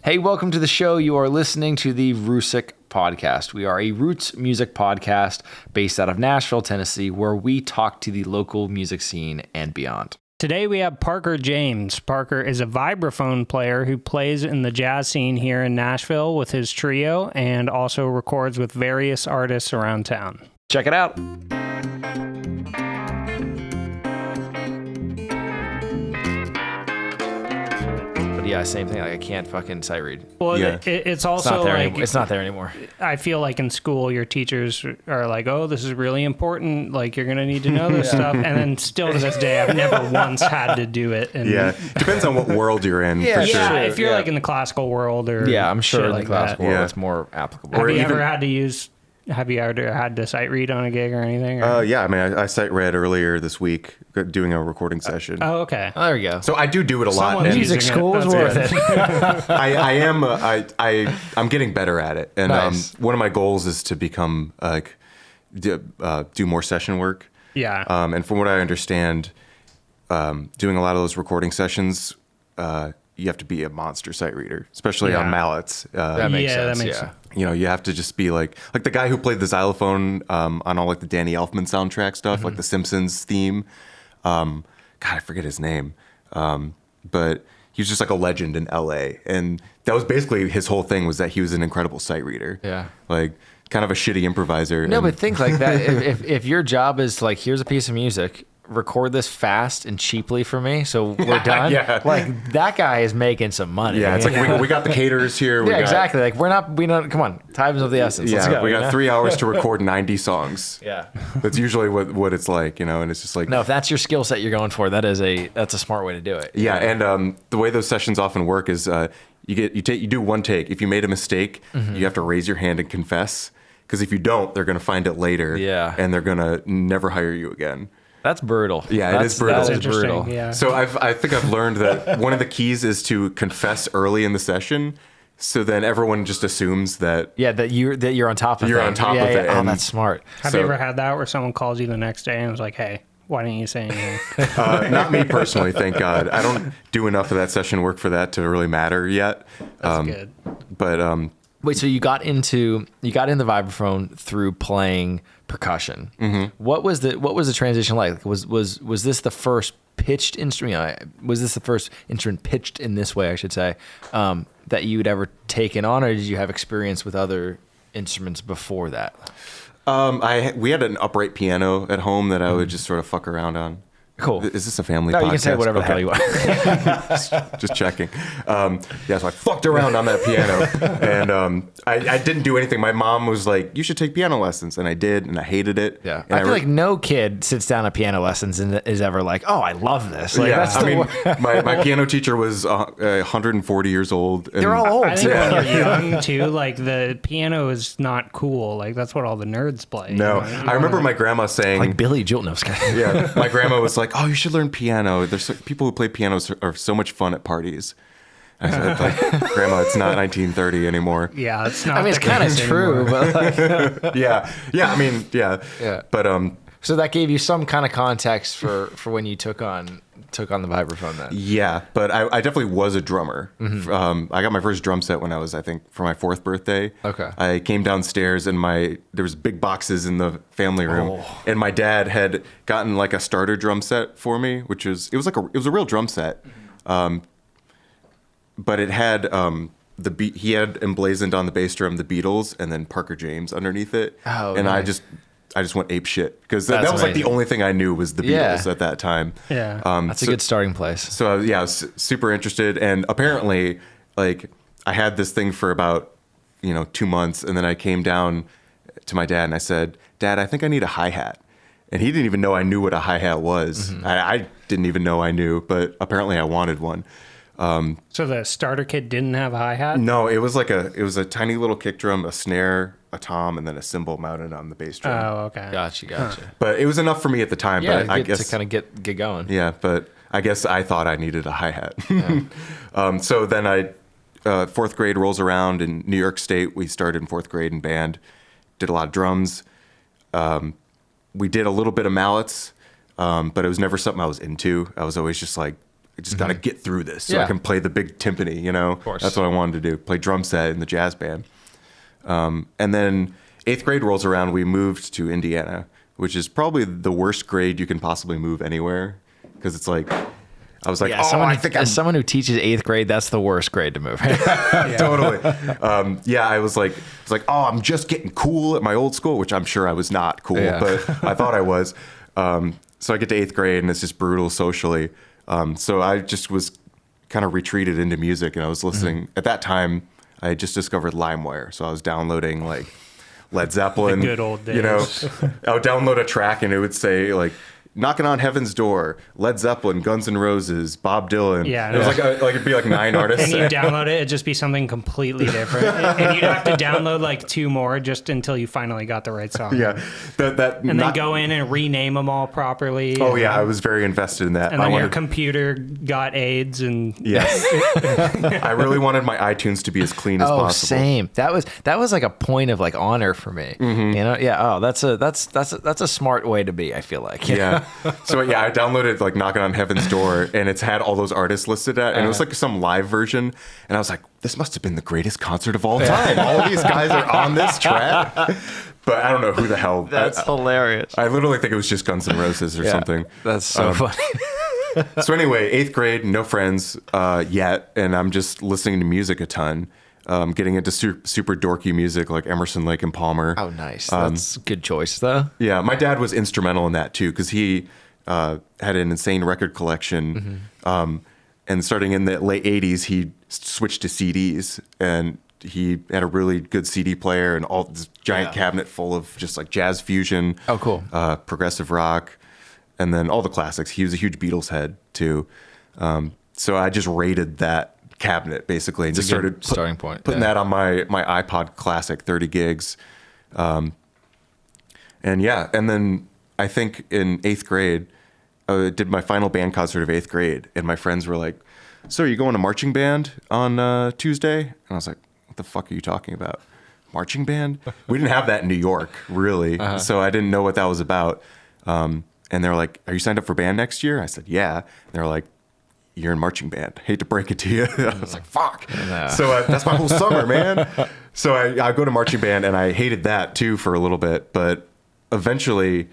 Hey, welcome to the show. You are listening to the Roosic podcast. We are a roots music podcast based out of Nashville, Tennessee, where we talk to the local music scene and beyond. Today we have Parker James. Parker is a vibraphone player who plays in the jazz scene here in Nashville with his trio and also records with various artists around town. Check it out. Yeah, same thing. Like I can't fucking sight read. Well, Yeah. it's also It's not there anymore. I feel like in school your teachers are like, "Oh, this is really important. Like you're gonna need to know this stuff." And then still to this day, I've never once had to do it. And Depends on what world you're in. Yeah, for sure. yeah, if you're like in the classical world or I'm sure shit in like the classical that. world it's more applicable. Have you even- ever had to use? Have you ever had to sight read on a gig or anything? Or? Yeah, I mean, I sight read earlier this week doing a recording session. Oh, okay. Oh, there you go. So I do it a lot. Someone's and using Music school is That's worth it. I'm getting better at it. And Nice. one of my goals is to become do more session work. Yeah. And from what I understand, doing a lot of those recording sessions, you have to be a monster sight reader, especially on mallets. That makes sense. that makes Yeah. sense. You know, you have to just be like the guy who played the xylophone on all like the Danny Elfman soundtrack stuff, like the Simpsons theme. God, I forget his name, but he was just like a legend in LA, and that was basically his whole thing, was that he was an incredible sight reader. Yeah. Like kind of a shitty improviser. No, and- but think like that. If your job is like, here's a piece of music, record this fast and cheaply for me, so we're done. Yeah. Like that guy is making some money. yeah, it's like we got the caterers here. Yeah, exactly. Like we don't. Come on, time's of the essence. Let's Yeah, go, we you got know? 3 hours to record 90 songs. Yeah. That's usually what it's like, you know, and it's just like No, if that's your skill set you're going for, that's a smart way to do it. Yeah, and the way those sessions often work is you do one take. If you made a mistake, you have to raise your hand and confess, because if you don't, they're going to find it later. Yeah. And they're going to never hire you again. That's brutal. Yeah, it is brutal. That is Interesting, brutal. Yeah. So I think I've learned that one of the keys is to confess early in the session, so then everyone just assumes that. Yeah, that you're on top of You're things. on top yeah, of yeah. it, Oh, and- that's smart. Have so- you ever had that where someone calls you the next day and was like, "Hey, why didn't you say anything?" Not me personally, thank God. I don't do enough of that session work for that to really matter yet. That's good. But Wait, so you got into vibraphone through playing percussion. Mm-hmm. What was the transition like? Was this the first pitched instrument? Was this the first instrument pitched in this way, I should say, that you'd ever taken on, or did you have experience with other instruments before that? we had an upright piano at home that I would just sort of fuck around on. Cool. Is this a family No, podcast? you can say whatever the hell Okay. you want. Just checking. So I fucked around on that piano, and I didn't do anything. My mom was like, "You should take piano lessons," and I did, and I hated it. Yeah, And I feel like no kid sits down at piano lessons and is ever like, "Oh, I love this." Like, yeah, that's I the mean, my piano teacher was 140 years old. And they're all old. I think too. when you're young too, like the piano is not cool. Like that's what all the nerds play. No, You know? I remember my grandma saying, Like Billy Joel. No, I'm just kidding. yeah, my grandma was like, "Oh, you should learn piano. There's people who play pianos are so much fun at parties." I said, like, "Grandma, it's not 1930 anymore." Yeah, it's not. I mean, it's the kind of case true, anymore. but like, Yeah. I mean, yeah. Yeah. But so that gave you some kind of context for when you took on the vibraphone then. yeah. But I definitely was a drummer. Mm-hmm. I got my first drum set when I was, I think, for my 4th birthday. Okay. I came downstairs and there was big boxes in the family room, Oh. and my dad had gotten like a starter drum set for me, which was it was a real drum set. But it had he had emblazoned on the bass drum the Beatles and then Parker James underneath it. Oh, and nice. I just went ape shit, because that That's was like the amazing. only thing I knew was the Yeah. Beatles at that time. Yeah. That's a good starting place. So yeah, I was super interested, and apparently, like, I had this thing for about 2 months, and then I came down to my dad and I said, "Dad, I think I need a hi-hat," and he didn't even know I knew what a hi-hat was. Mm-hmm. I didn't even know I knew, but apparently I wanted one. So the starter kit didn't have a hi-hat? No, it was a tiny little kick drum, a snare, a tom, and then a cymbal mounted on the bass drum. Oh, okay. Gotcha. But it was enough for me at the time. Yeah, but I to guess kind of get going. Yeah, but I guess I thought I needed a hi-hat. So then 4th grade rolls around in New York State. We started in 4th grade in band, did a lot of drums. We did a little bit of mallets, but it was never something I was into. I was always just like I just got to get through this so I can play the big timpani, you know? Of course. That's what I wanted to do, play drum set in the jazz band. And then 8th grade rolls around, we moved to Indiana, which is probably the worst grade you can possibly move anywhere. Because it's like, I was like, as someone who teaches 8th grade, that's the worst grade to move. Totally. I was like, oh, I'm just getting cool at my old school, which I'm sure I was not cool, but I thought I was. So I get to 8th grade and it's just brutal socially. So I just was kind of retreated into music, and I was listening. At that time, I had just discovered LimeWire, so I was downloading like Led Zeppelin. The good old days. You know, I would download a track and it would say like, Knocking on Heaven's Door, Led Zeppelin, Guns N' Roses, Bob Dylan. Yeah, it was like it'd be like 9 artists. And you download it, it'd just be something completely different. And you'd have to download like 2 more just until you finally got the right song. Yeah, and then go in and rename them all properly. Oh yeah, I was very invested in that. And then your computer got AIDS and yes, I really wanted my iTunes to be as clean as possible. Same. That was like a point of like honor for me. You know, yeah. Oh, that's a smart way to be. I feel like. Yeah. So I downloaded like Knocking on Heaven's Door, and it's had all those artists listed at, and it was like some live version, and I was like, this must have been the greatest concert of all time. All of these guys are on this track. But I don't know who the hell. That's hilarious. I literally think it was just Guns N' Roses or something. That's so funny. So anyway, 8th grade, no friends yet, and I'm just listening to music a ton. Getting into super dorky music like Emerson, Lake and Palmer. Oh, nice. That's a good choice, though. Yeah, my dad was instrumental in that too, because he had an insane record collection. And starting in the late 80s, he switched to CDs, and he had a really good CD player and all this giant cabinet full of just like jazz fusion. Oh, cool. Progressive rock, and then all the classics. He was a huge Beatles head too. So I just raided that cabinet basically and just started putting that on my iPod Classic 30 gigs. And then I think in 8th grade, I did my final band concert of 8th grade, and my friends were like, so are you going to marching band on Tuesday? And I was like, what the fuck are you talking about? Marching band? We didn't have that in New York, really. So I didn't know what that was about. And they're like, are you signed up for band next year? I said, yeah. And they're like, you're in marching band. Hate to break it to you. I was like, fuck. So that's my whole summer, man. So I go to marching band, and I hated that too for a little bit, but eventually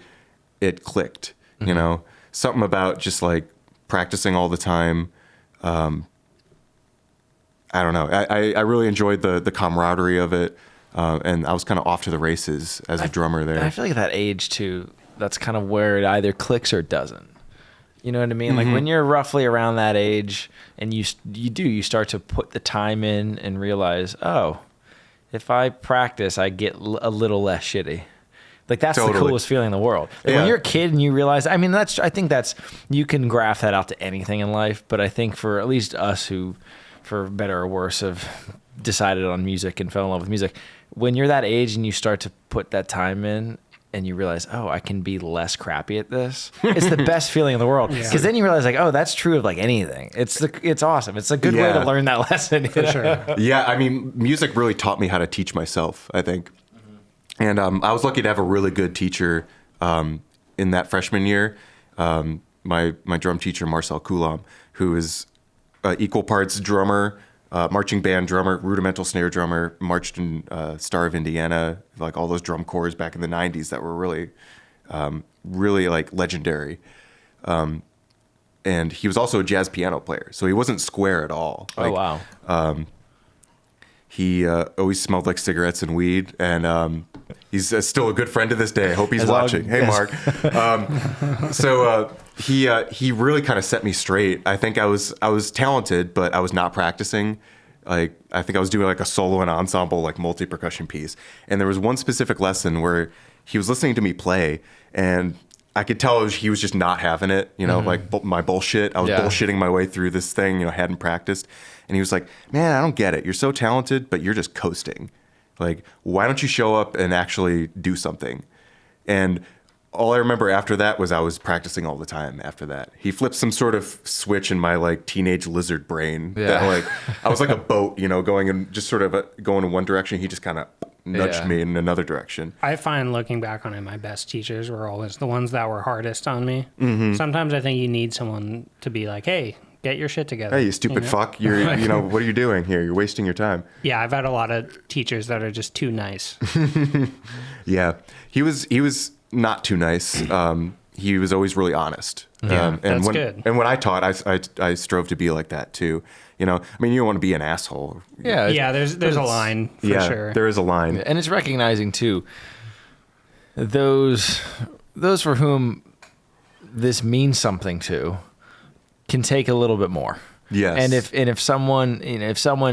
it clicked, you know, something about just like practicing all the time. I don't know. I really enjoyed the camaraderie of it. And I was kind of off to the races as a drummer there. I feel like at that age too, that's kind of where it either clicks or it doesn't. You know what I mean? Like when you're roughly around that age and you start to put the time in and realize, oh, if I practice, I get a little less shitty. Like that's the coolest feeling in the world. Like when you're a kid and you realize, I mean, I think you can graph that out to anything in life. But I think for at least us who, for better or worse, have decided on music and fell in love with music, when you're that age and you start to put that time in, and you realize, oh, I can be less crappy at this. It's the best feeling in the world. Because then you realize, like, oh, that's true of like anything. It's awesome. It's a good way to learn that lesson. For sure. Yeah, I mean, music really taught me how to teach myself, I think. And I was lucky to have a really good teacher in that freshman year. My drum teacher, Marcel Coulomb, who is equal parts drummer, marching band drummer, rudimental snare drummer, marched in Star of Indiana, like all those drum corps back in the 90s that were really, really like legendary. And he was also a jazz piano player, so he wasn't square at all. Like, oh, wow. He always smelled like cigarettes and weed, and he's still a good friend to this day. I hope he's watching. Hey, Mark. So he really kind of set me straight. I think I was talented, but I was not practicing. Like I think I was doing like a solo and ensemble, like multi-percussion piece. And there was one specific lesson where he was listening to me play, and I could tell he was just not having it, you know, like my bullshit. I was bullshitting my way through this thing, you know, hadn't practiced. And he was like, man, I don't get it. You're so talented, but you're just coasting. Like, why don't you show up and actually do something? And all I remember after that was I was practicing all the time after that. He flipped some sort of switch in my like teenage lizard brain that like, I was like a boat, you know, going in just sort of going in one direction. He just kind of nudged me in another direction. I find looking back on it, my best teachers were always the ones that were hardest on me. Sometimes I think you need someone to be like, hey, get your shit together. Hey, you stupid fuck! You're, what are you doing here? You're wasting your time. Yeah, I've had a lot of teachers that are just too nice. Yeah, he was not too nice. He was always really honest. Yeah, that's good. And when I taught, I strove to be like that too. You don't want to be an asshole. Yeah, there's a line for sure. There is a line, and it's recognizing too those for whom this means something to can take a little bit more. Yes. And if someone,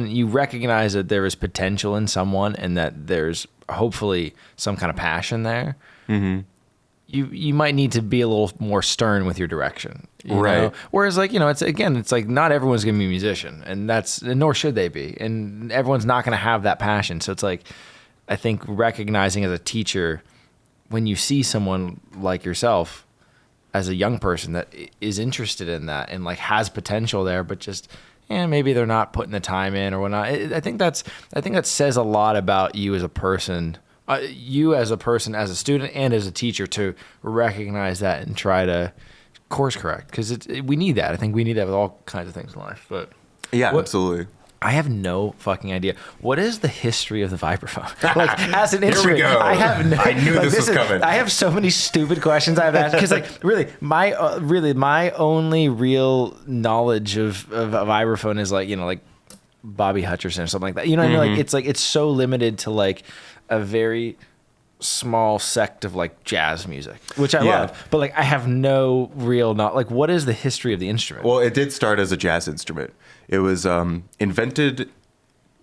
you recognize that there is potential in someone and that there's hopefully some kind of passion there, mm-hmm. you might need to be a little more stern with your direction. You know? Whereas it's like not everyone's going to be a musician, and nor should they be. And everyone's not going to have that passion. So it's like, I think recognizing as a teacher, when you see someone like yourself as a young person that is interested in that and like has potential there, but just maybe they're not putting the time in or whatnot. I think that says a lot about you as a person, as a student and as a teacher, to recognize that and try to course correct, because we need that. I think we need that with all kinds of things in life. But absolutely. I have no fucking idea. What is the history of the vibraphone? Like, as an instrument, Here we go. I knew this was coming. I have so many stupid questions I have asked, because really, my only real knowledge of a vibraphone is like Bobby Hutcherson or something like that. You know what I mean? Like it's so limited to like a very small sect of like jazz music, which I love, but like I have no real like what is the history of the instrument? Well, it did start as a jazz instrument. It was invented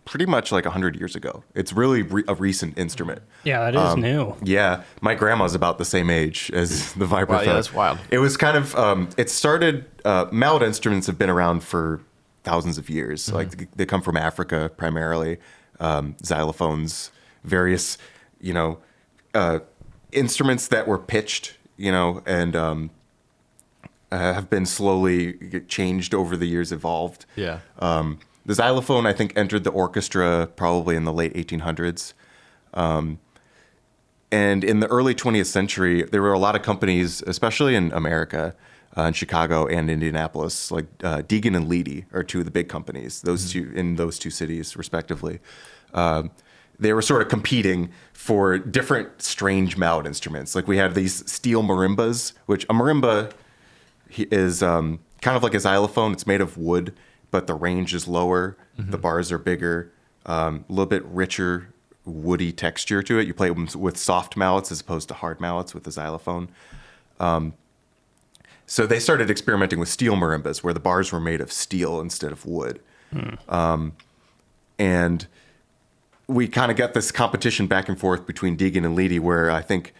pretty much like 100 years ago. It's really a recent instrument. Yeah, that is new. Yeah, my grandma's about the same age as the vibraphone. Wow, yeah, that's wild. It was kind of it started. Mallet instruments have been around for thousands of years. Mm-hmm. Like they come from Africa primarily. Xylophones, various instruments that were pitched, and have been slowly changed over the years, evolved. Yeah. The xylophone, I think, entered the orchestra probably in the late 1800s. And in the early 20th century, there were a lot of companies, especially in America, in Chicago and Indianapolis, like Deegan and Leedy are two of the big companies, those two cities, respectively. They were sort of competing for different strange mallet instruments. Like we had these steel marimbas, which a marimba is kind of like a xylophone. It's made of wood, but the range is lower. Mm-hmm. The bars are bigger, a little bit richer, woody texture to it. You play with soft mallets as opposed to hard mallets with the xylophone. So they started experimenting with steel marimbas, where the bars were made of steel instead of wood. And we kind of got this competition back and forth between Deegan and Leedy, where I think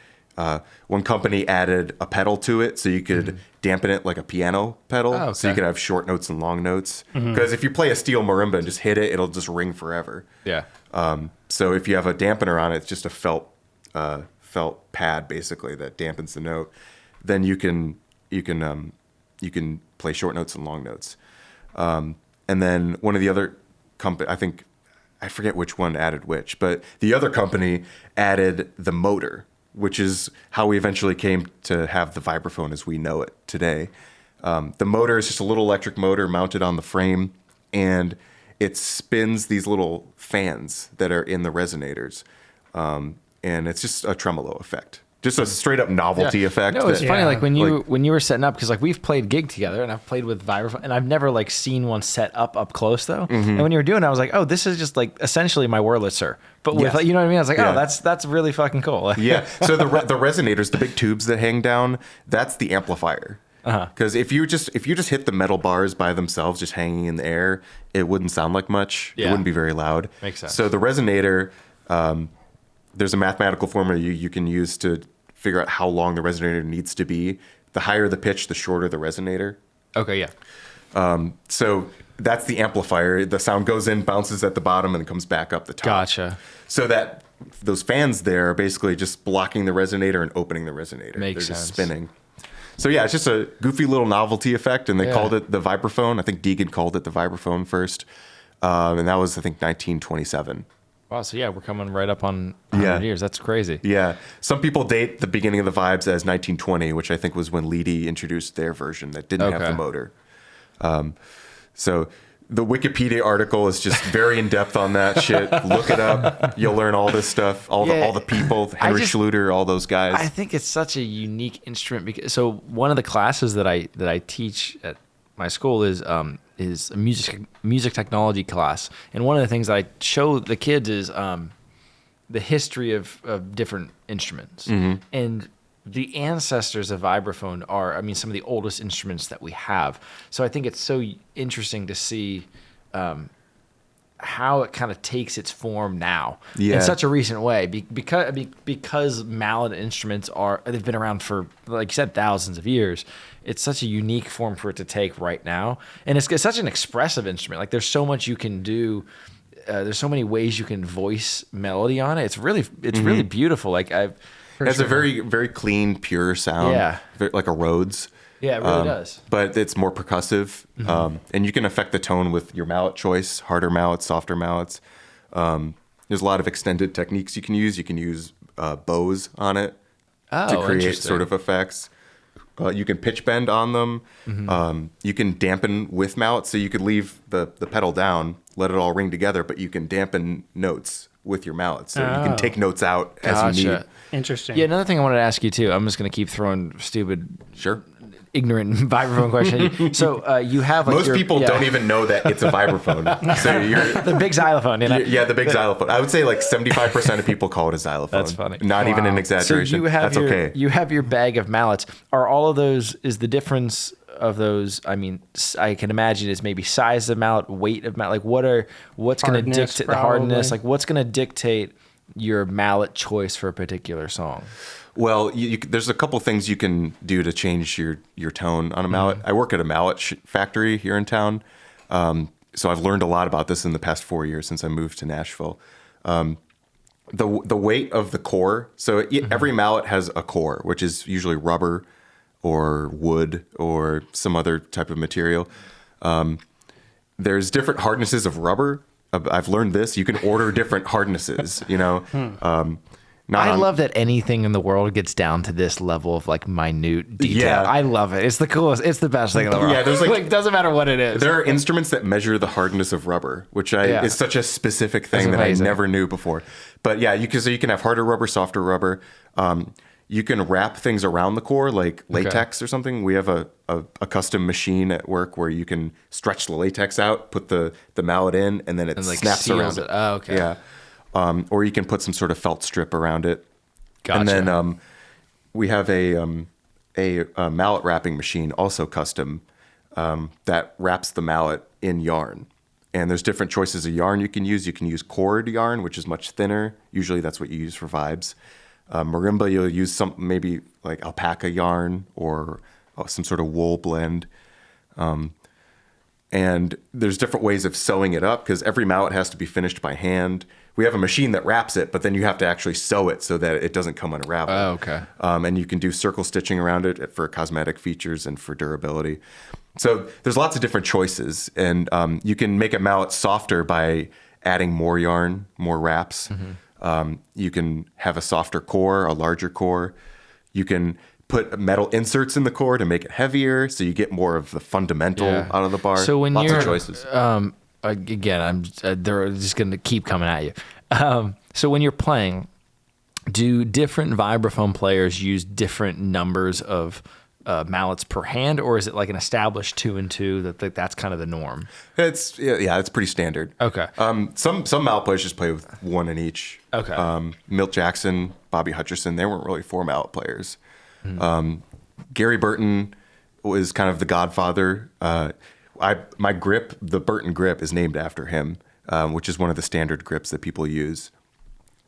one company added a pedal to it so you could dampen it like a piano pedal. Oh, okay. So you could have short notes and long notes. Because if you play a steel marimba and just hit it, it'll just ring forever. Yeah. So if you have a dampener on it, it's just a felt pad basically that dampens the note. Then you can play short notes and long notes. And then one of the other company, I forget which one added which, but the other company added the motor, which is how we eventually came to have the vibraphone as we know it today. The motor is just a little electric motor mounted on the frame, and it spins these little fans that are in the resonators. And it's just a tremolo effect. Just a straight up novelty effect. No, it's funny. Like when you were setting up, because like we've played gig together, and I've played with vibraphone, and I've never like seen one set up close though. Mm-hmm. And when you were doing it, I was like, oh, this is just like essentially my Wurlitzer, but with you know what I mean. I was like, oh, that's really fucking cool. Yeah. So the resonators, the big tubes that hang down, that's the amplifier. Because if you just hit the metal bars by themselves, just hanging in the air, it wouldn't sound like much. Yeah. It wouldn't be very loud. Makes sense. So the resonator, there's a mathematical formula you can use to figure out how long the resonator needs to be. The higher the pitch, the shorter the resonator. Okay, yeah. So that's the amplifier. The sound goes in, bounces at the bottom, and it comes back up the top. Gotcha. So that those fans there are basically just blocking the resonator and opening the resonator. Makes They're sense. just spinning. So yeah, it's just a goofy little novelty effect, and they called it the vibraphone. I think Deegan called it the vibraphone first, and that was, I think, 1927. Wow, so yeah, we're coming right up on 100 years. That's crazy. Yeah. Some people date the beginning of the vibes as 1920, which I think was when Leedy introduced their version that didn't have the motor. So the Wikipedia article is just very in depth on that shit. Look it up. You'll learn all this stuff. All the people, Henry Schluter, all those guys. I think it's such a unique instrument so one of the classes that I teach at my school is a music technology class, and one of the things I show the kids is the history of different instruments. And the ancestors of vibraphone are, some of the oldest instruments that we have. So I think it's so interesting to see how it kind of takes its form now in such a recent way. Because mallet instruments they've been around for, like you said, thousands of years. It's such a unique form for it to take right now, and it's such an expressive instrument. Like there's so much you can do. There's so many ways you can voice melody on it. It's really beautiful. Like It's a very, very clean, pure sound. Yeah. Like a Rhodes. Yeah, it really does. But it's more percussive. And you can affect the tone with your mallet choice, harder mallets, softer mallets. There's a lot of extended techniques you can use. You can use bows on it to create sort of effects. You can pitch bend on them. You can dampen with mallets. So you could leave the pedal down, let it all ring together, but you can dampen notes with your mallet. So you can take notes out as you need. Interesting. Yeah, another thing I wanted to ask you too. I'm just going to keep throwing stupid, ignorant vibraphone questions. So you have most people don't even know that it's a vibraphone. So you're the big xylophone. Yeah, the big xylophone. I would say like 75% of people call it a xylophone. That's funny. Not even an exaggeration. So that's okay. You have your bag of mallets. Are all of those? Is the difference of those? I can imagine is maybe size of mallet, weight of mallet. Like what's going to dictate the hardness? Like what's going to dictate your mallet choice for a particular song? Well, there's a couple things you can do to change your tone on a mallet. I work at a mallet factory here in town, so I've learned a lot about this in the past 4 years since I moved to Nashville. The weight of the core. So every mallet has a core, which is usually rubber or wood or some other type of material. There's different hardnesses of rubber. I've learned this. You can order different hardnesses, I love that anything in the world gets down to this level of like minute detail. Yeah. I love it. It's the coolest. It's the best thing in the world. Yeah, there's like doesn't matter what it is. There are instruments that measure the hardness of rubber, which is such a specific thing that I never knew before. But yeah, you can have harder rubber, softer rubber. You can wrap things around the core like latex or something. We have a custom machine at work where you can stretch the latex out, put the mallet in, and then it snaps around it. Oh, okay. Yeah. Or you can put some sort of felt strip around it. Gotcha. And then we have a mallet wrapping machine, also custom, that wraps the mallet in yarn. And there's different choices of yarn you can use. You can use cord yarn, which is much thinner. Usually that's what you use for vibes. Marimba, you'll use something maybe like alpaca yarn or some sort of wool blend. And there's different ways of sewing it up because every mallet has to be finished by hand. We have a machine that wraps it, but then you have to actually sew it so that it doesn't come unraveled. Oh, okay. And you can do circle stitching around it for cosmetic features and for durability. So there's lots of different choices. And you can make a mallet softer by adding more yarn, more wraps. You can have a softer core, a larger core. You can put metal inserts in the core to make it heavier, so you get more of the fundamental out of the bar. So when lots you're, of choices. Again, they're just going to keep coming at you. So when you're playing, do different vibraphone players use different numbers of mallets per hand, or is it like an established 2 and 2 that's kind of the norm? It's pretty standard. Okay. Some mallet players just play with one in each. Okay. Milt Jackson, Bobby Hutcherson, they weren't really 4 mallet players. Gary Burton was kind of the godfather. My grip, the Burton grip, is named after him, which is one of the standard grips that people use.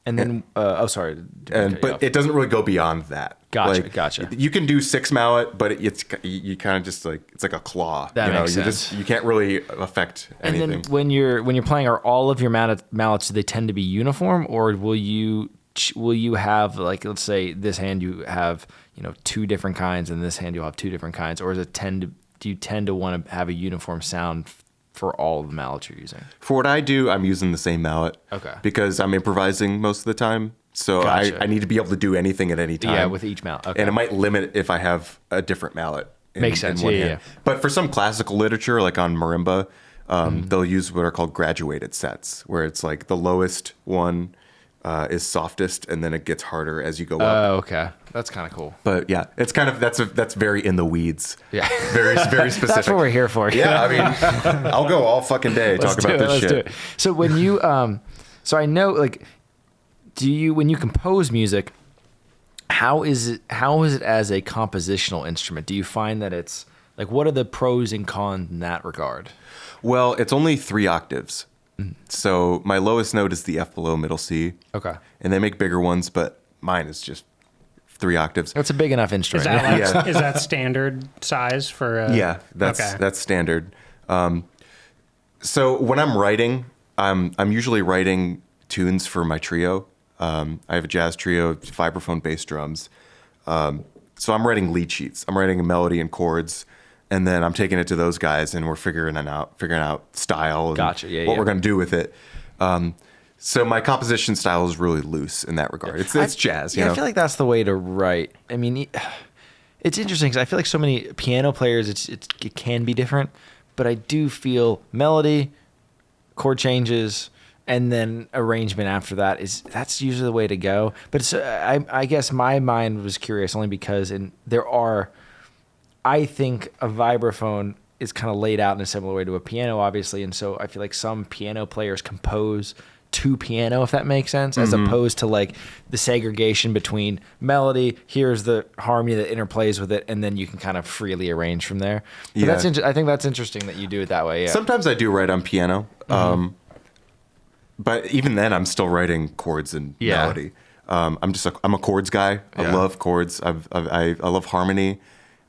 And then, sorry. But it doesn't really go beyond that. Gotcha. You can do 6 mallet, but you kind of just like, it's like a claw. That makes sense. You can't really affect anything. And then when you're playing, are all of your mallets, do they tend to be uniform, or will you have, like, let's say this hand you have 2 different kinds, and this hand you'll have 2 different kinds, or do you tend to want to have a uniform sound for all of the mallets you're using? For what I do, I'm using the same mallet. Okay. Because I'm improvising most of the time. So Gotcha. I need to be able to do anything at any time. Yeah, with each mallet. Okay. And it might limit if I have a different mallet Makes sense. one Yeah, hand. yeah. But for some classical literature, like on marimba, they'll use what are called graduated sets, where it's like the lowest one is softest, and then it gets harder as you go up. Oh, okay. That's kind of cool. But yeah, it's kind of that's very in the weeds. Yeah. Very specific. That's what we're here for. Yeah, I mean, I'll go all fucking day talking about this shit. Do it. So when you, so I know, like, when you compose music, how is it as a compositional instrument? Do you find that it's like, what are the pros and cons in that regard? Well, it's only 3 octaves. So my lowest note is the F below middle C. Okay. And they make bigger ones, but mine is just 3 octaves. That's a big enough Is instrument. that Yeah. is that standard size for? Yeah, that's standard. So when I'm writing, I'm usually writing tunes for my trio. I have a jazz trio, vibraphone bass drums. So I'm writing lead sheets. I'm writing a melody and chords, and then I'm taking it to those guys, and we're figuring out style and Gotcha. Yeah, what yeah. we're gonna do with it. So my composition style is really loose in that regard. It's jazz. You know? I feel like that's the way to write. I mean, it's interesting because I feel like so many piano players, it can be different, but I do feel melody, chord changes, and then arrangement after that's usually the way to go. But it's, I guess my mind was curious only because I think a vibraphone is kind of laid out in a similar way to a piano, obviously, and so I feel like some piano players compose to piano, if that makes sense, as opposed to like the segregation between melody, here's the harmony that interplays with it, and then you can kind of freely arrange from there. But Yeah. I think that's interesting that you do it that way. Yeah. Sometimes I do write on piano, but even then I'm still writing chords and Yeah. melody. I'm a chords guy. I Yeah. love chords. I love harmony.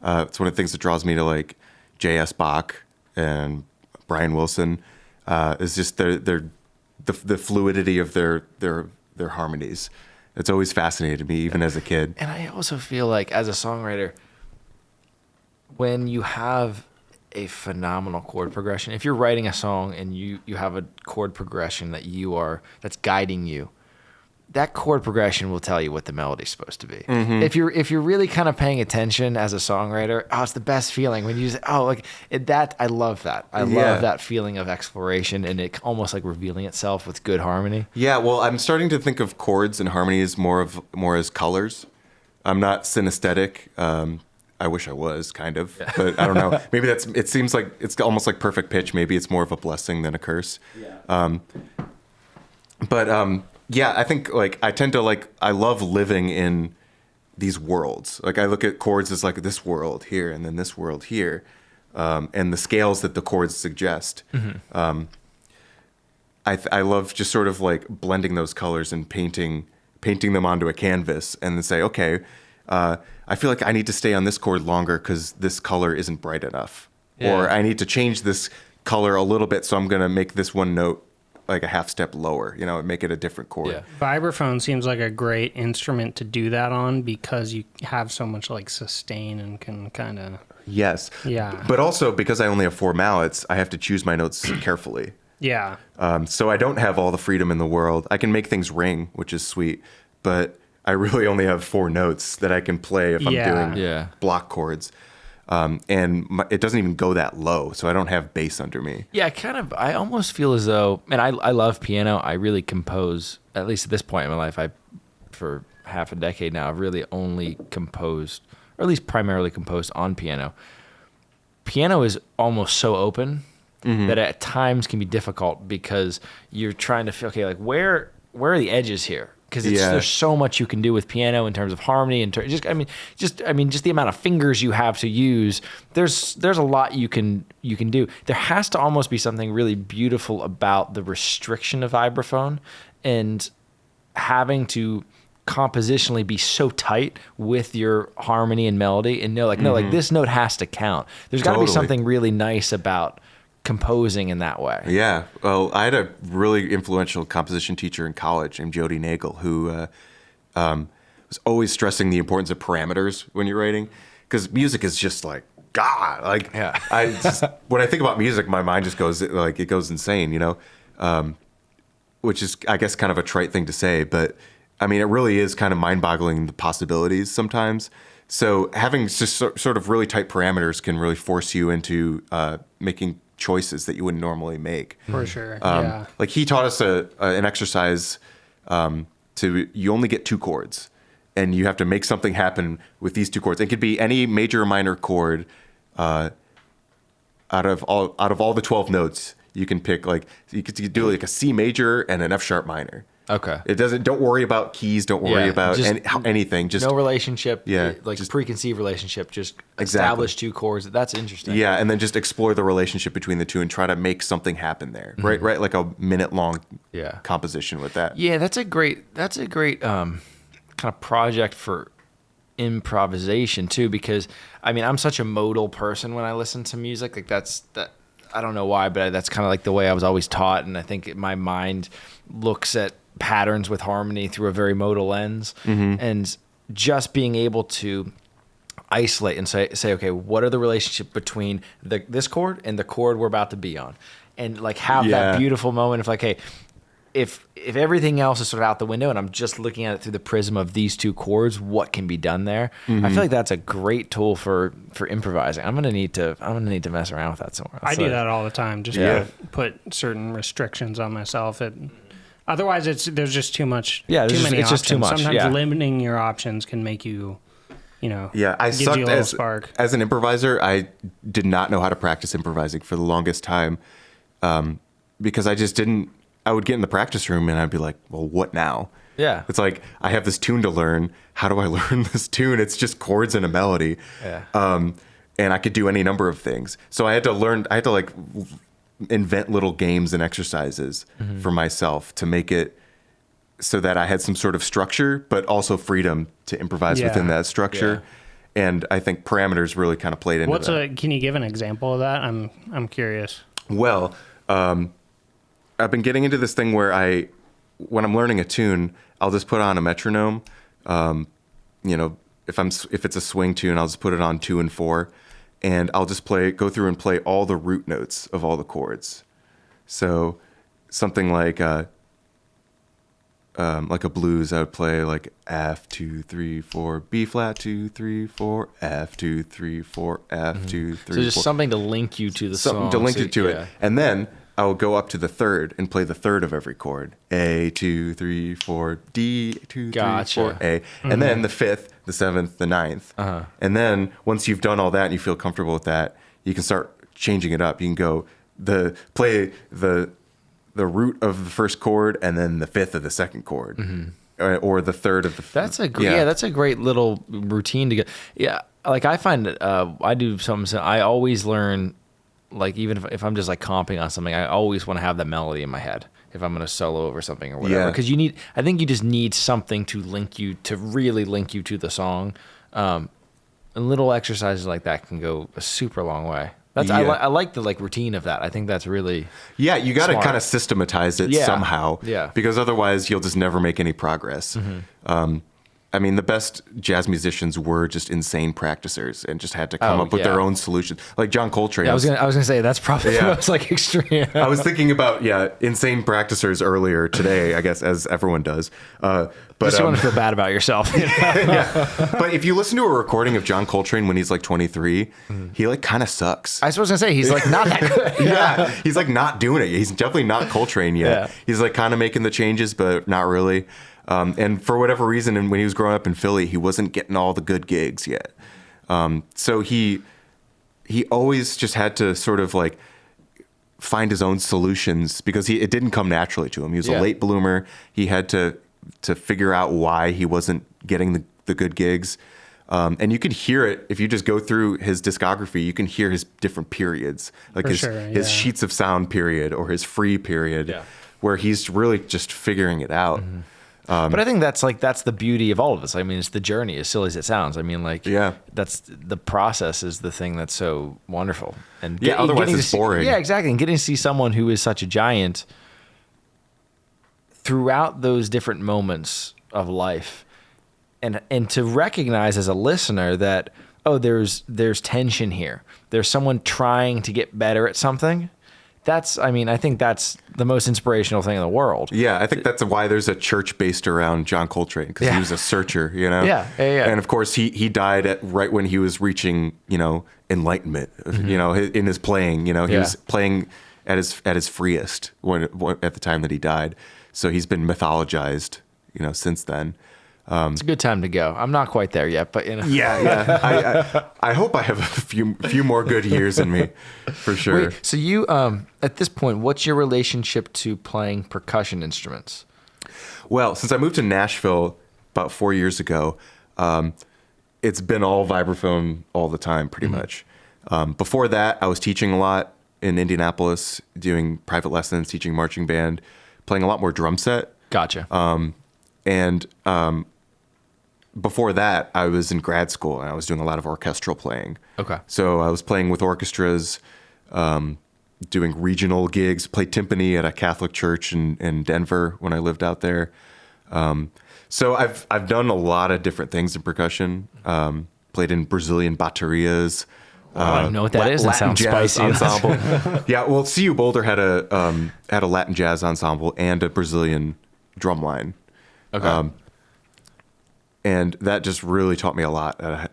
It's one of the things that draws me to like J.S. Bach and Brian Wilson. Is just the fluidity of their harmonies. It's always fascinated me, even as a kid. And I also feel like as a songwriter, when you have a phenomenal chord progression, if you're writing a song and you have a chord progression that's guiding you, that chord progression will tell you what the melody's supposed to be. Mm-hmm. If you're really kind of paying attention as a songwriter, it's the best feeling when you say, I love that. I love that feeling of exploration and it almost like revealing itself with good harmony. Yeah, well, I'm starting to think of chords and harmonies more as colors. I'm not synesthetic. I wish I was, kind of, but I don't know. Maybe it seems like it's almost like perfect pitch. Maybe it's more of a blessing than a curse. Yeah. Yeah, I think like I tend to I love living in these worlds. Like I look at chords as like this world here and then this world here, and the scales that the chords suggest. Mm-hmm. I love just sort of like blending those colors and painting them onto a canvas and then say, okay, I feel like I need to stay on this chord longer because this color isn't bright enough, or I need to change this color a little bit, so I'm gonna make this one note like a half step lower, and make it a different chord. Yeah. Vibraphone seems like a great instrument to do that on because you have so much like sustain and can kind of. Yes. Yeah. But also because I only have 4 mallets, I have to choose my notes carefully. Yeah. So I don't have all the freedom in the world. I can make things ring, which is sweet, but I really only have 4 notes that I can play if I'm doing block chords. It doesn't even go that low, so I don't have bass under me. Yeah, I almost feel as though, and I love piano. I really compose, at least at this point in my life, for half a decade now, I've really only composed, or at least primarily composed on piano. Piano is almost so open that at times can be difficult because you're trying to feel, okay, like where are the edges here? Because there's so much you can do with piano in terms of harmony and just the amount of fingers you have to use. There's a lot you can do. There has to almost be something really beautiful about the restriction of vibraphone and having to compositionally be so tight with your harmony and melody and know this note has to count. There's got to be something really nice about composing in that way. Yeah. Well, I had a really influential composition teacher in college named Jody Nagel who was always stressing the importance of parameters when you're writing, because music is just like God. Like when I think about music, my mind just goes insane. Which is, I guess, kind of a trite thing to say, but I mean, it really is kind of mind-boggling, the possibilities sometimes. So having just sort of really tight parameters can really force you into making choices that you wouldn't normally make. For sure. Like he taught us an exercise you only get 2 chords, and you have to make something happen with these 2 chords. It could be any major or minor chord out of all the 12 notes. You can pick you could do like a C major and an F sharp minor. Okay. Don't worry about keys. Don't worry about anything. Just no relationship. Yeah. Just preconceived relationship. Just establish 2 chords. That's interesting. Yeah. And then just explore the relationship between the 2 and try to make something happen there. Right. Right. Like a minute long composition with that. Yeah. That's a great kind of project for improvisation too, because I mean, I'm such a modal person when I listen to music. Like that. I don't know why, but that's kind of like the way I was always taught. And I think my mind looks at patterns with harmony through a very modal lens, and just being able to isolate and say, okay, what are the relationship between this chord and the chord we're about to be on, and like have that beautiful moment of like, hey, if everything else is sort of out the window and I'm just looking at it through the prism of these 2 chords, what can be done there? I feel like that's a great tool for improvising. I'm gonna need to mess around with that somewhere. I do that all the time. Just put certain restrictions on myself. Otherwise, there's just too much. Yeah, too many it's options. just too much. Sometimes limiting your options can make you, I gives sucked you a little spark. As an improviser. I did not know how to practice improvising for the longest time, because I just didn't. I would get in the practice room and I'd be like, well, what now? Yeah. It's like, I have this tune to learn. How do I learn this tune? It's just chords and a melody. Yeah. And I could do any number of things. So I had to like invent little games and exercises for myself to make it so that I had some sort of structure, but also freedom to improvise within that structure. Yeah. And I think parameters really kind of played into that. Can you give an example of that? I'm curious. Well, I've been getting into this thing where when I'm learning a tune, I'll just put on a metronome. If it's a swing tune, I'll just put it on 2 and 4, and I'll just go through and play all the root notes of all the chords. So something like a blues, I would play like F 2 3 4, B flat 2 3 4, F 2 3 4, F 2 3 4. So just something to link you to the song. Something to link you to it, and then I'll go up to the 3rd and play the 3rd of every chord. A 2 3 4, D 2 3 4, A, and then the 5th, the 7th, the 9th, and then once you've done all that and you feel comfortable with that, you can start changing it up. You can go play the root of the first chord and then the 5th of the second chord, or the 3rd of the. That's a great little routine to get. Yeah, like I find that I do something. I always learn. Like even if I'm just like comping on something, I always want to have that melody in my head if I'm going to solo over something or whatever. Because I think you just need something to really link you to the song. And little exercises like that can go a super long way. I like the routine of that. I think that's really you got to kind of systematize it somehow. Yeah. Because otherwise you'll just never make any progress. I mean, the best jazz musicians were just insane practicers and just had to come up with their own solutions. Like John Coltrane. Yeah, I was gonna say that's probably the most extreme. I was thinking about insane practicers earlier today, I guess, as everyone does. But you want to feel bad about yourself. But if you listen to a recording of John Coltrane when he's like 23, he kind of sucks. I was supposed to say he's not that good. He's not doing it. He's definitely not Coltrane yet. Yeah. He's kind of making the changes, but not really. And for whatever reason, and when he was growing up in Philly, he wasn't getting all the good gigs yet. So he always just had to sort of find his own solutions because it didn't come naturally to him. He was a late bloomer. He had to figure out why he wasn't getting the good gigs. And you can hear it if you just go through his discography. You can hear his different periods, his sheets of sound period or his free period, where he's really just figuring it out. Mm-hmm. But I think that's the beauty of all of this. I mean, it's the journey, as silly as it sounds. I mean, that's the process is the thing that's so wonderful. And otherwise it's boring. Yeah, exactly. And getting to see someone who is such a giant throughout those different moments of life, and to recognize as a listener that there's tension here. There's someone trying to get better at something, I think that's the most inspirational thing in the world. Yeah, I think that's why there's a church based around John Coltrane, because he was a searcher, you know? Yeah. And of course, he died right when he was reaching, enlightenment, in his playing. He was playing at his freest at the time that he died. So he's been mythologized, since then. It's a good time to go. I'm not quite there yet, but Yeah. I hope I have a few more good years in me, for sure. Wait, so you at this point, what's your relationship to playing percussion instruments? Well, since I moved to Nashville about 4 years ago, it's been all vibraphone all the time, pretty much. Before that, I was teaching a lot in Indianapolis, doing private lessons, teaching marching band, playing a lot more drum set. Gotcha. And before that, I was in grad school and I was doing a lot of orchestral playing. Okay. So I was playing with orchestras, doing regional gigs, played timpani at a Catholic church in Denver when I lived out there. So I've done a lot of different things in percussion. Played in Brazilian baterias. I don't know what that is. It sounds jazz spicy. Ensemble. Yeah, well, CU Boulder had a Latin jazz ensemble and a Brazilian drumline. Okay. And that just really taught me a lot,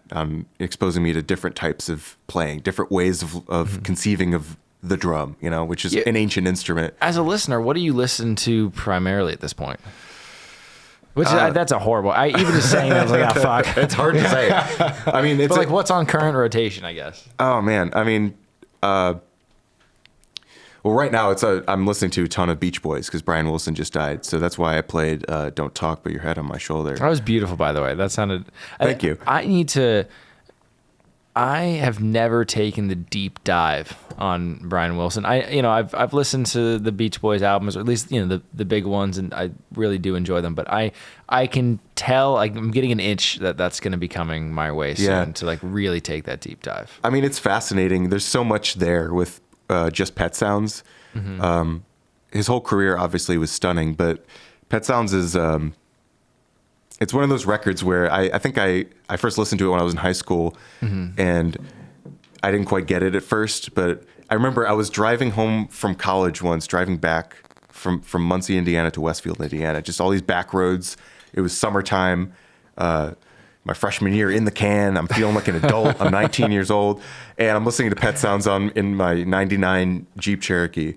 exposing me to different types of playing, different ways of conceiving of the drum, which is an ancient instrument. As a listener, what do you listen to primarily at this point? Which that's a horrible. Even just saying that, I was like, oh, fuck. It's hard to say. I mean, it's but like, what's on current rotation, I guess? Oh man, I mean, well, right now I'm listening to a ton of Beach Boys because Brian Wilson just died, so that's why I played "Don't Talk, Put Your Head on My Shoulder." That was beautiful, by the way. That sounded. Thank you. I have never taken the deep dive on Brian Wilson. I've listened to the Beach Boys albums, or at least the big ones, and I really do enjoy them. But I can tell I'm getting an itch that's going to be coming my way soon to like really take that deep dive. I mean, it's fascinating. There's so much there with just Pet Sounds. His whole career obviously was stunning, but Pet Sounds is it's one of those records where I think I first listened to it when I was in high school, and I didn't quite get it at first, but I remember I was driving home from college once, driving back from Muncie, Indiana to Westfield, Indiana, just all these back roads. It was summertime, my freshman year in the can. I'm feeling like an adult. I'm 19 years old, and I'm listening to Pet Sounds in my 99 Jeep Cherokee.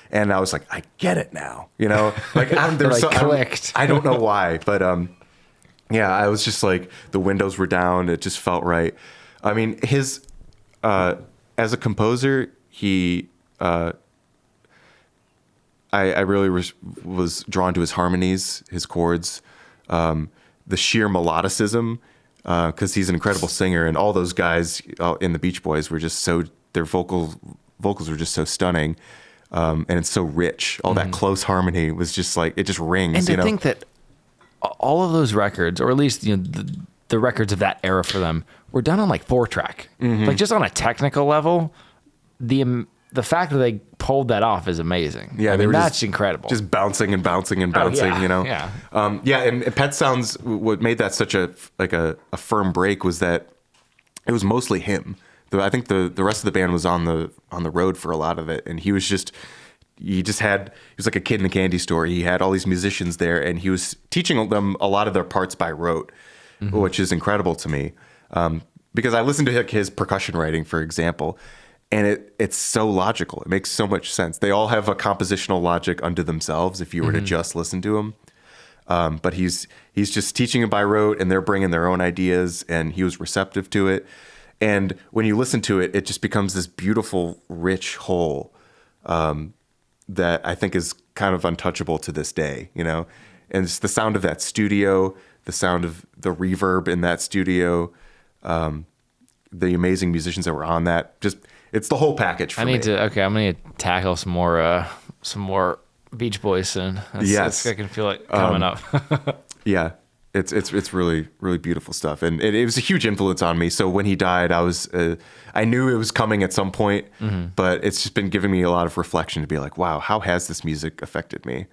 And I was like, I get it now, like clicked. I don't know why, but yeah, I was just like, the windows were down. It just felt right. I mean, his as a composer, he I really was drawn to his harmonies, his chords, the sheer melodicism, because he's an incredible singer, and all those guys in the Beach Boys were just their vocals were just so stunning, and it's so rich. All that close harmony was just like, it just rings. And to think that all of those records, or at least the records of that era for them, were done on like 4-track. Like just on a technical level, the fact that they pulled that off is amazing. Yeah, that's incredible. Just bouncing and bouncing and bouncing, Yeah. And Pet Sounds, what made that such a firm break was that it was mostly him. I think the rest of the band was on the road for a lot of it, and he was like a kid in a candy store. He had all these musicians there, and he was teaching them a lot of their parts by rote, which is incredible to me. Because I listened to his percussion writing, for example, and it's so logical. It makes so much sense. They all have a compositional logic unto themselves if you were to just listen to him. But he's just teaching it by rote, and they're bringing their own ideas, and he was receptive to it. And when you listen to it, it just becomes this beautiful, rich whole that I think is kind of untouchable to this day, And it's the sound of that studio, the sound of the reverb in that studio, the amazing musicians that were on that. Just, it's the whole package for me. I'm going to tackle some more Beach Boys soon. Yes. I can feel it coming up. Yeah. It's really, really beautiful stuff. And it was a huge influence on me. So when he died, I knew it was coming at some point, but it's just been giving me a lot of reflection to be like, wow, how has this music affected me?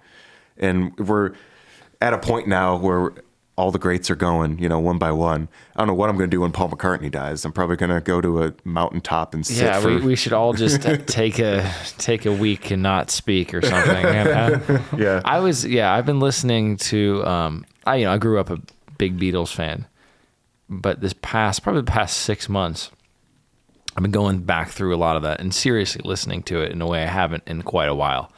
And we're at a point now where all the greats are going, one by one. I don't know what I'm going to do when Paul McCartney dies. I'm probably going to go to a mountaintop and sit for... we should all just take a week and not speak or something. Yeah. I've been listening to, I grew up a big Beatles fan, but probably the past 6 months, I've been going back through a lot of that and seriously listening to it in a way I haven't in quite a while.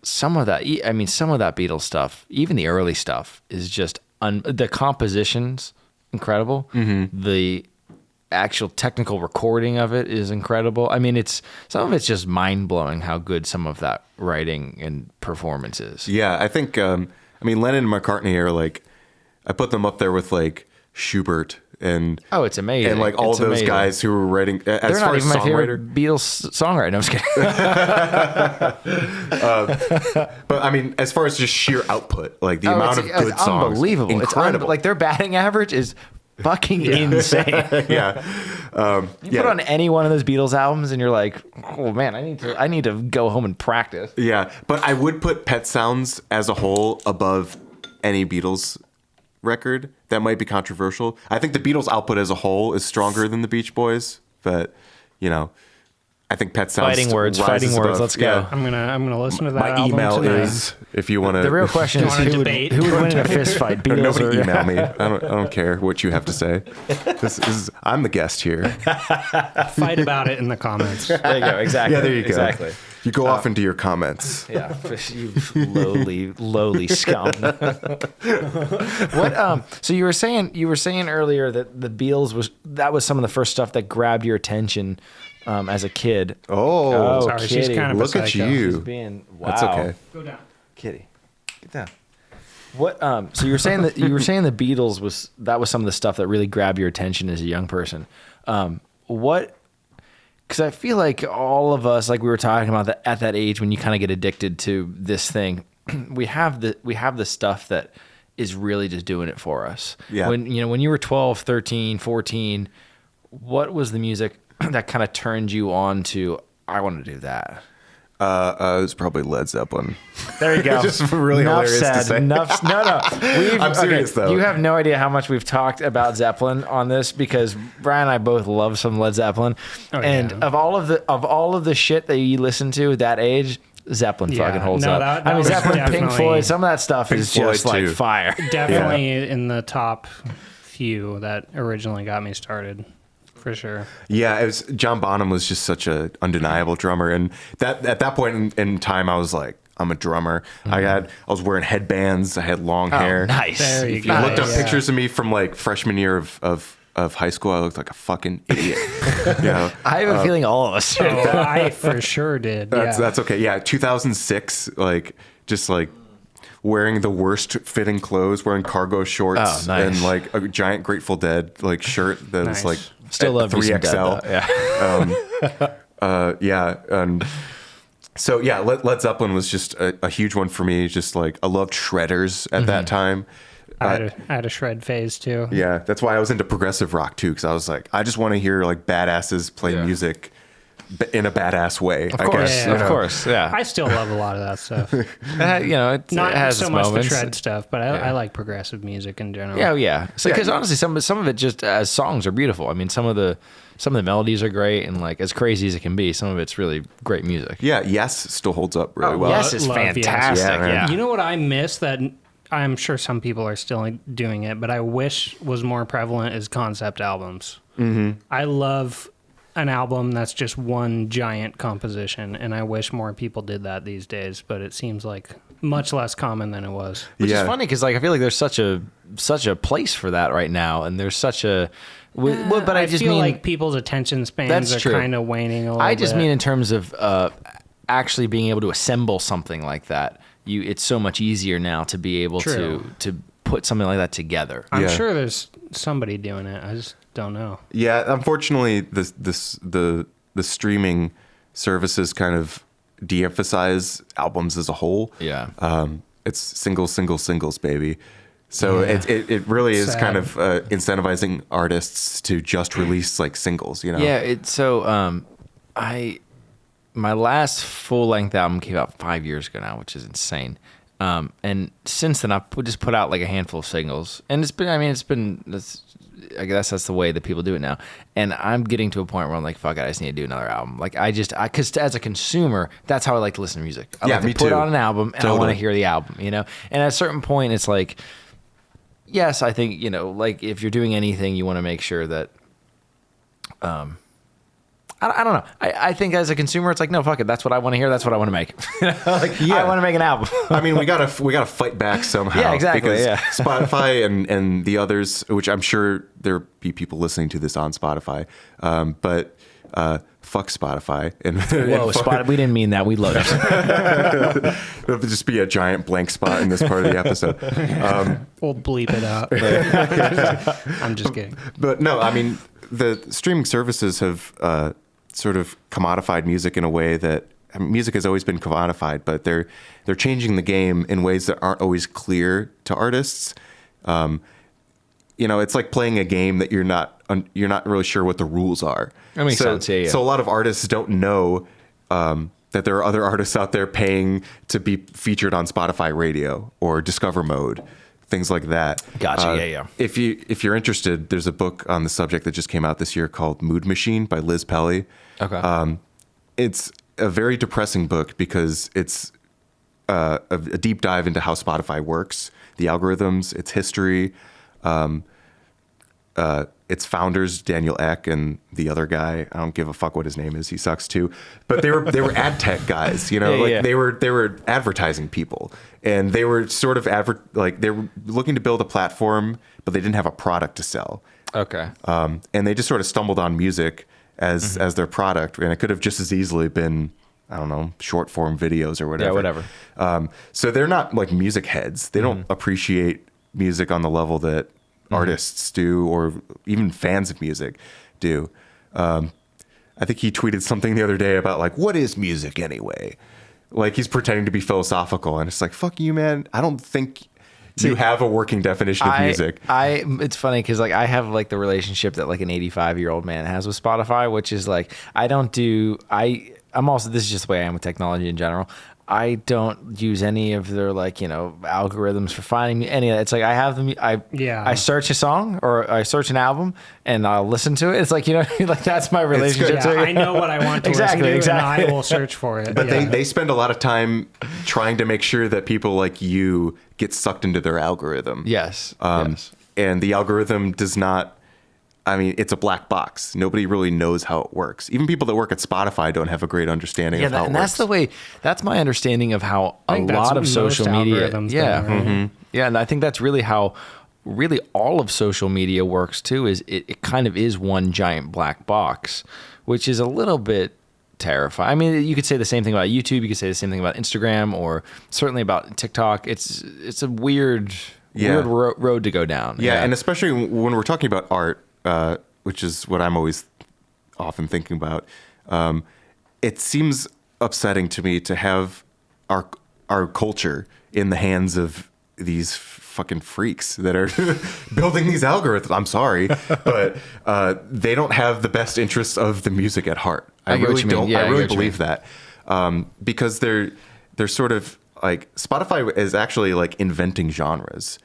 Some of that Beatles stuff, even the early stuff, is just the composition's incredible. Mm-hmm. The actual technical recording of it is incredible. I mean, some of it's just mind blowing how good some of that writing and performance is. Yeah, I think Lennon and McCartney are like, I put them up there with like Schubert and it's amazing, and like all those amazing guys who were writing. As They're far not as even my songwriter, favorite Beatles songwriter. No, I'm just kidding. But I mean, as far as just sheer output, like the amount of good songs, unbelievable, incredible. Like their batting average is fucking insane. Yeah, you put on any one of those Beatles albums, and you're like, oh man, I need to go home and practice. Yeah, but I would put Pet Sounds as a whole above any Beatles record. That might be controversial. I think the Beatles output as a whole is stronger than the Beach Boys, but I think Pet Sounds fighting words. Let's go. Yeah. I'm gonna listen to that. My album email tonight. is, if you want to. The real question is who would win in a fist fight? Beatles Nobody or email me. I don't care what you have to say. I'm the guest here. Fight about it in the comments. There you go. Exactly. Yeah, there you go. Exactly. You go off into your comments. Yeah, you lowly scum. What? So you were saying earlier that the Beatles was some of the first stuff that grabbed your attention as a kid. Oh, sorry, Kitty. she's kind of Look at you. She's being, wow. That's okay. Go down. Kitty, get down. What? So you were saying the Beatles was some of the stuff that really grabbed your attention as a young person. What? Because I feel like all of us, like we were talking about, that at that age when you kind of get addicted to this thing, we have the stuff that is really just doing it for us. Yeah. When you were 12, 13, 14, what was the music that kind of turned you on to, I want to do that? It was probably Led Zeppelin. There you go. Just really hilarious to say. No. I'm serious, though. You have no idea how much we've talked about Zeppelin on this, because Brian and I both love some Led Zeppelin. And of all of the shit that you listen to at that age, Zeppelin fucking holds up. That was Zeppelin, Pink Floyd, some of that stuff is just like too. fire. Definitely in the top few that originally got me started. For sure. Yeah, John Bonham was just such a undeniable drummer, and that at that point in time, I was like, I'm a drummer. Mm-hmm. I was wearing headbands. I had long hair. Nice. There you If go. you looked up pictures of me from like freshman year of high school, I looked like a fucking idiot. I have a feeling all of us. I for sure did. That's okay. Yeah, 2006, like just like wearing the worst fitting clothes, wearing cargo shorts, and like a giant Grateful Dead like shirt that was like still love 3XL. And so Led Zeppelin was just a huge one for me. Just like I loved shredders at that time. I had a shred phase too. Yeah, that's why I was into progressive rock too, because I was like, I just want to hear like badasses play music in a badass way. Of course. I still love a lot of that stuff. It Not has so its much moments. the shred stuff, but I like progressive music in general. Yeah. So because honestly, some of it just as songs are beautiful. I mean, some of the melodies are great, and like as crazy as it can be, some of it's really great music. Yeah, Yes still holds up really well. Yes is Love fantastic. Yes. Yeah. You know what I miss that I'm sure some people are still doing it, but I wish was more prevalent is concept albums. Mm-hmm. I love an album that's just one giant composition, and I wish more people did that these days, but it seems like much less common than it was. Which is funny because like I feel like there's such a place for that right now, and there's such a but I just feel mean like people's attention spans are kind of waning a little bit. I just mean in terms of actually being able to assemble something like that. It's so much easier now to be able to put something like that together. I'm sure there's somebody doing it. I just don't know. Yeah, unfortunately, the streaming services kind of de-emphasize albums as a whole. Yeah. It's singles, baby. So it really is kind of incentivizing artists to just release like singles, you know? Yeah, my last full-length album came out 5 years ago now, which is insane. And since then, I've just put out like a handful of singles, and I guess that's the way that people do it now. And I'm getting to a point where I'm like, fuck it, I just need to do another album. Like because as a consumer, that's how I like to listen to music. I like to put on an album and I want to hear the album, And at a certain point, it's like, yes, I think, like if you're doing anything, you want to make sure that, I don't know. I think as a consumer, it's like, no, fuck it. That's what I want to hear. That's what I want to make. I want to make an album. I mean, we gotta fight back somehow. Yeah, exactly. Because yeah. Spotify and the others, which I'm sure there'll be people listening to this on Spotify, but fuck Spotify. Whoa, we didn't mean that. We love it. There'll just be a giant blank spot in this part of the episode. We'll bleep it out. I'm just kidding. But no, I mean, the streaming services have sort of commodified music in a way that music has always been commodified, but they're changing the game in ways that aren't always clear to artists. It's like playing a game that you're not really sure what the rules are. That makes sense. Yeah. So a lot of artists don't know that there are other artists out there paying to be featured on Spotify Radio or Discover Mode, things like that. Gotcha. Yeah. If you're interested, there's a book on the subject that just came out this year called Mood Machine by Liz Pelly. Okay. It's a very depressing book because it's a deep dive into how Spotify works, the algorithms, its history, its founders, Daniel Ek and the other guy. I don't give a fuck what his name is. He sucks too. But they were ad tech guys, They were advertising people, and they were sort of they were looking to build a platform, but they didn't have a product to sell. Okay. And they just sort of stumbled on music as their product, and it could have just as easily been, I don't know, short form videos or whatever. Yeah, whatever. So they're not like music heads. They don't appreciate music on the level that artists do, or even fans of music do. I think he tweeted something the other day about like, what is music anyway? Like he's pretending to be philosophical, and it's like, fuck you, man. I don't think you have a working definition of music. It's funny because like I have like the relationship that like an 85-year-old man has with Spotify, which is like I'm also, this is just the way I am with technology in general. I don't use any of their algorithms for finding any of that. It's like I have them. I search a song or I search an album and I'll listen to it. It's like, like that's my relationship to it. I know what I want to listen to, and I will search for it. But they spend a lot of time trying to make sure that people like you get sucked into their algorithm. Yes. Yes. And the algorithm does not. I mean, it's a black box. Nobody really knows how it works. Even people that work at Spotify don't have a great understanding of how it works. That's my understanding of how a lot of social media. Yeah. Right? Yeah. And I think that's really how all of social media works too, is it kind of is one giant black box, which is a little bit terrifying. I mean, you could say the same thing about YouTube. You could say the same thing about Instagram, or certainly about TikTok. It's a weird road to go down. Yeah. And especially when we're talking about art, which is what I'm always often thinking about. It seems upsetting to me to have our culture in the hands of these fucking freaks that are building these algorithms. I'm sorry, but they don't have the best interests of the music at heart. I really don't. Yeah, I really believe that, because they're sort of like, Spotify is actually like inventing genres.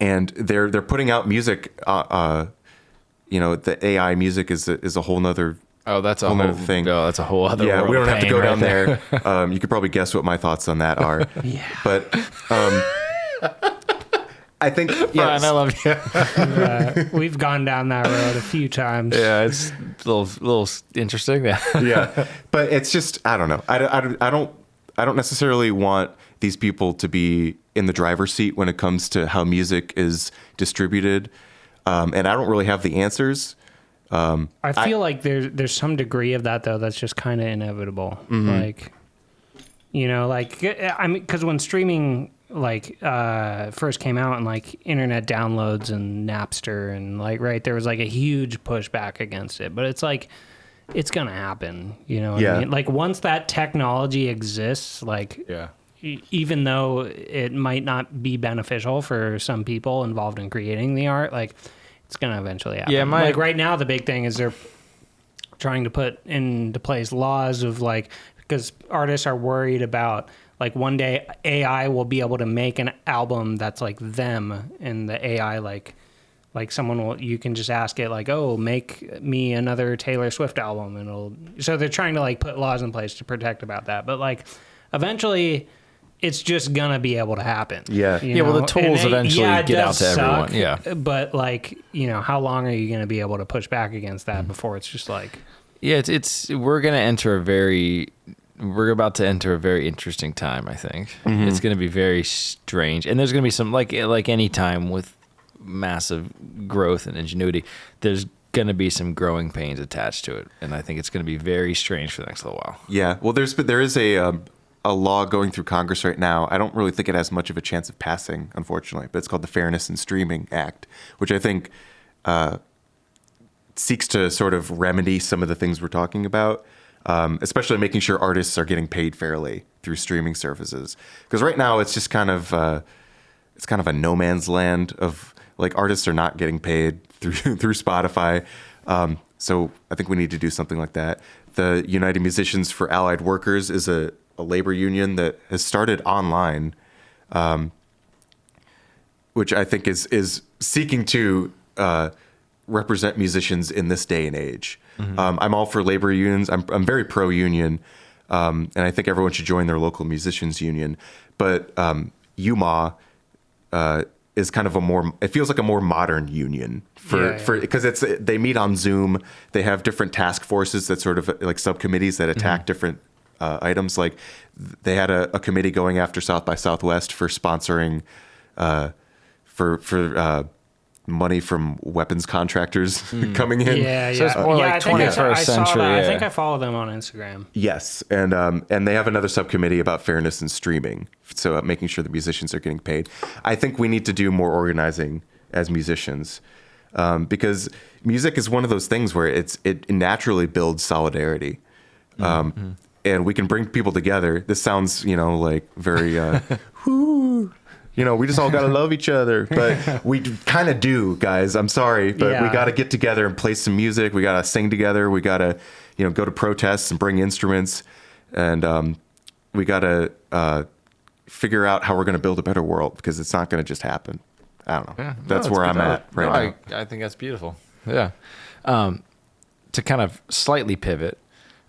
And they're putting out music. The AI music is a whole nother. Oh, that's a whole other thing. No, that's a whole other. Yeah, world we don't have to go down there. You could probably guess what my thoughts on that are. Yeah. But I think. Brian, I love you. We've gone down that road a few times. Yeah, it's a little interesting. Yeah, but it's just, I don't know. I don't necessarily want these people to be in the driver's seat when it comes to how music is distributed. And I don't really have the answers. I feel like there's some degree of that, though, that's just kind of inevitable. Like, I mean, because when streaming first came out, and like internet downloads and Napster, and there was like a huge pushback against it, but it's like, it's gonna happen, what I mean? Like once that technology exists, even though it might not be beneficial for some people involved in creating the art, it's gonna eventually happen. Yeah, right now the big thing is they're trying to put into place laws of because artists are worried about like one day AI will be able to make an album that's like them, and the AI like you can just ask it like, oh, make me another Taylor Swift album, and so they're trying to like put laws in place to protect about that. But like eventually it's just gonna be able to happen. Yeah. Well, the tools eventually get out to everyone. Yeah. But like, how long are you gonna be able to push back against that before it's just like, yeah, we're about to enter a very interesting time, I think. It's going to be very strange. And there's going to be some, like any time with massive growth and ingenuity, there's going to be some growing pains attached to it. And I think it's going to be very strange for the next little while. Yeah. Well, there is a law going through Congress right now. I don't really think it has much of a chance of passing, unfortunately, but it's called the Fairness in Streaming Act, which I think seeks to sort of remedy some of the things we're talking about. Especially making sure artists are getting paid fairly through streaming services. Because right now it's just kind of a no man's land of like artists are not getting paid through Spotify. So I think we need to do something like that. The United Musicians for Allied Workers is a labor union that has started online, which I think is seeking to represent musicians in this day and age. I'm all for labor unions. I'm very pro-union, and I think everyone should join their local musicians union. But UMA is kind of it feels like a more modern union because they meet on Zoom. They have different task forces that sort of like subcommittees that attack different items. Like they had a committee going after South by Southwest for sponsoring for money from weapons contractors coming in. Yeah. So it's more like 21st century. I think I follow them on Instagram. Yes, and they have another subcommittee about fairness in streaming, so making sure the musicians are getting paid. I think we need to do more organizing as musicians, because music is one of those things where it naturally builds solidarity, and we can bring people together. This sounds like very whoo. We just all got to love each other. But we kind of do, guys. I'm sorry. But we got to get together and play some music. We got to sing together. We got to, go to protests and bring instruments. And we got to figure out how we're going to build a better world, because it's not going to just happen. I don't know. Yeah, that's where I'm at right now. I think that's beautiful. Yeah. To kind of slightly pivot,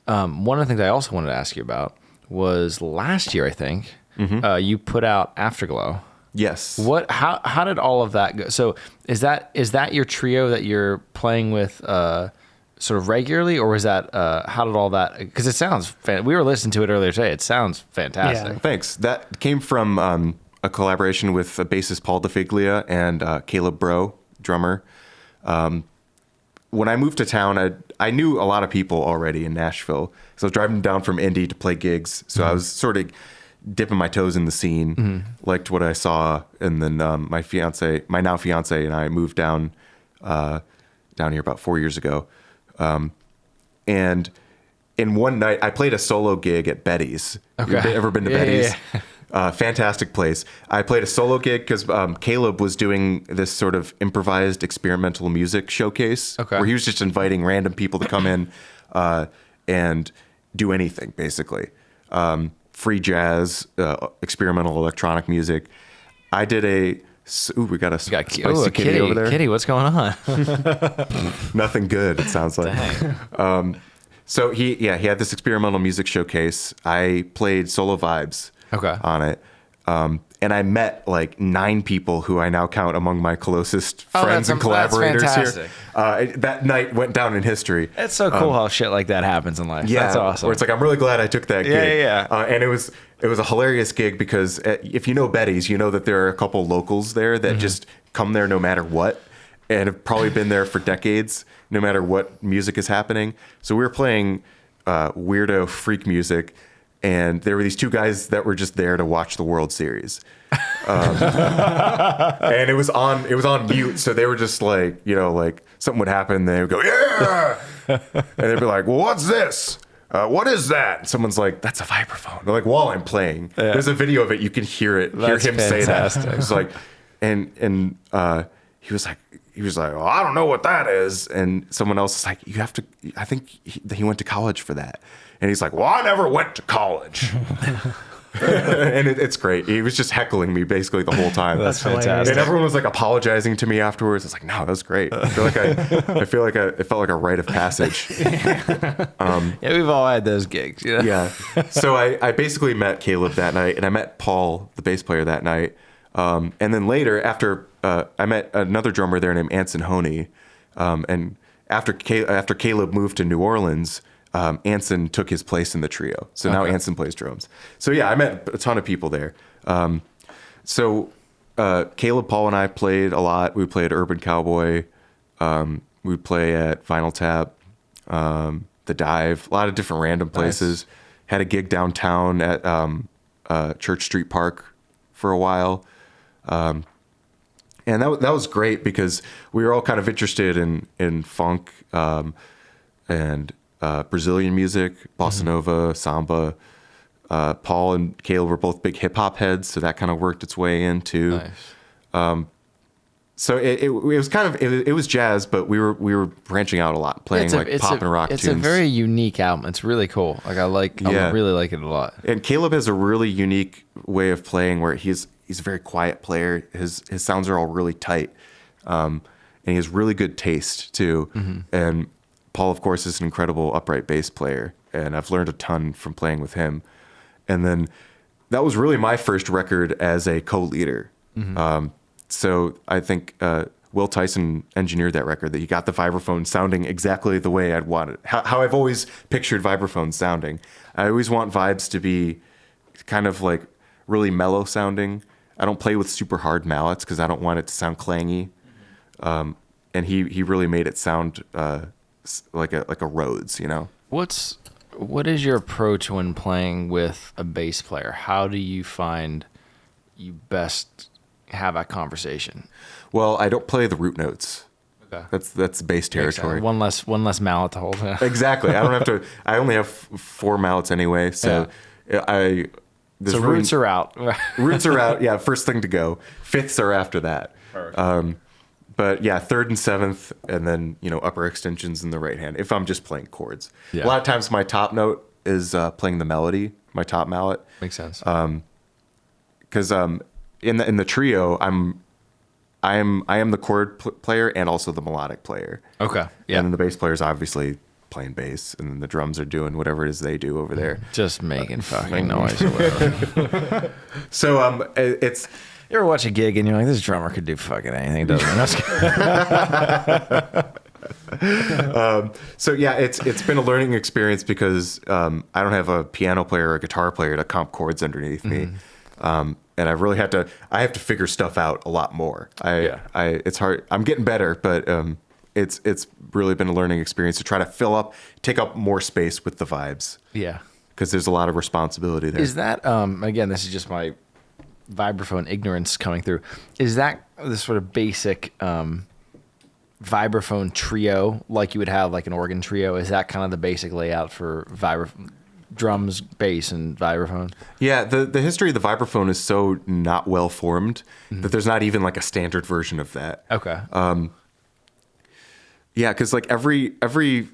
one of the things I also wanted to ask you about was last year, I think, you put out Afterglow. Yes. How did all of that go? So is that your trio that you're playing with sort of regularly, or was that how did all that? Because it sounds we were listening to it earlier today. It sounds fantastic. Yeah. Thanks. That came from a collaboration with bassist Paul DeFiglia and Caleb Breaux, drummer. When I moved to town, I knew a lot of people already in Nashville, so I was driving down from Indy to play gigs. So I was sort of dipping my toes in the scene, liked what I saw, and then my now fiance, and I moved down here about 4 years ago. And in one night, I played a solo gig at Betty's. Okay. You've ever been to Betty's? Yeah. Fantastic place. I played a solo gig because Caleb was doing this sort of improvised experimental music showcase, where he was just inviting random people to come in and do anything, basically. Free jazz, experimental electronic music. I did we got a spicy kitty over there. Kitty, what's going on? Nothing good, it sounds like. So he had this experimental music showcase. I played solo vibes on it. And I met like 9 people who I now count among my closest friends and collaborators here. That night went down in history. It's so cool how shit like that happens in life. Yeah, that's awesome. Where it's like, I'm really glad I took that gig. Yeah. And it was a hilarious gig because if you know Betty's, you know that there are a couple locals there that just come there no matter what, and have probably been there for decades, no matter what music is happening. So we were playing weirdo freak music. And there were these 2 guys that were just there to watch the World Series, and it was on mute. So they were just like, like something would happen, and they would go, yeah, and they'd be like, well, what's this? What is that? And someone's like, that's a vibraphone. They're like, while I'm playing, there's a video of it. You can hear it. That's hear him fantastic. say that. It's like, and he was like, well, I don't know what that is. And someone else is like, I think he went to college for that. And he's like, well, I never went to college. And it's great. He was just heckling me basically the whole time. That's fantastic. And everyone was like apologizing to me afterwards. It's like, no, that was great. I feel like it felt like a rite of passage. Yeah, we've all had those gigs. You know? Yeah. So I basically met Caleb that night, and I met Paul, the bass player, that night. And then later, after I met another drummer there named Anson Honey, and after Caleb moved to New Orleans, Anson took his place in the trio. So now Anson plays drums. So yeah, I met a ton of people there. Caleb, Paul, and I played a lot. We played Urban Cowboy. We play at Vinyl Tap, The Dive, a lot of different random places. Nice. Had a gig downtown at Church Street Park for a while. And that was great because we were all kind of interested in funk and Brazilian music, bossa nova, samba. Paul and Caleb were both big hip hop heads, so that kind of worked its way in too. Nice. So it was kind of it was jazz, but we were branching out a lot, playing pop and rock tunes. It's a very unique album. It's really cool. I really like it a lot. And Caleb has a really unique way of playing where he's a very quiet player. His sounds are all really tight, and he has really good taste too. And Paul, of course, is an incredible upright bass player, and I've learned a ton from playing with him. And then that was really my first record as a co-leader. So I think Will Tyson engineered that record, that he got the vibraphone sounding exactly the way I'd want it, how I've always pictured vibraphone sounding. I always want vibes to be kind of like really mellow sounding. I don't play with super hard mallets because I don't want it to sound clangy. And he really made it sound like a Rhodes, you know? What is your approach when playing with a bass player? How do you find you best have a conversation? Well, I don't play the root notes. Okay. That's bass territory. One less mallet to hold. Exactly. I don't have to. I only have 4 mallets anyway, so roots are out. Roots are out. Yeah, first thing to go. Fifths are after that. But yeah, 3rd and 7th, and then upper extensions in the right hand. If I'm just playing chords, a lot of times my top note is playing the melody. My top mallet makes sense. Because in the trio, I am the chord player and also the melodic player. Okay. Yeah. And then the bass player is obviously playing bass, and then the drums are doing whatever it is they do over there. Just making fucking noise or whatever. So it's. You ever watch a gig and you're like, this drummer could do fucking anything, doesn't he? So yeah, it's been a learning experience because I don't have a piano player or a guitar player to comp chords underneath me. And I really have to figure stuff out a lot more. It's hard. I'm getting better, but it's really been a learning experience to try to take up more space with the vibes. Yeah. Because there's a lot of responsibility there. Is that, again, this is just my vibraphone ignorance coming through. Is that the sort of basic vibraphone trio, like you would have like an organ trio? Is that kind of the basic layout for drums, bass, and vibraphone? Yeah, the history of the vibraphone is so not well formed that there's not even like a standard version of that. Okay. Yeah, because like every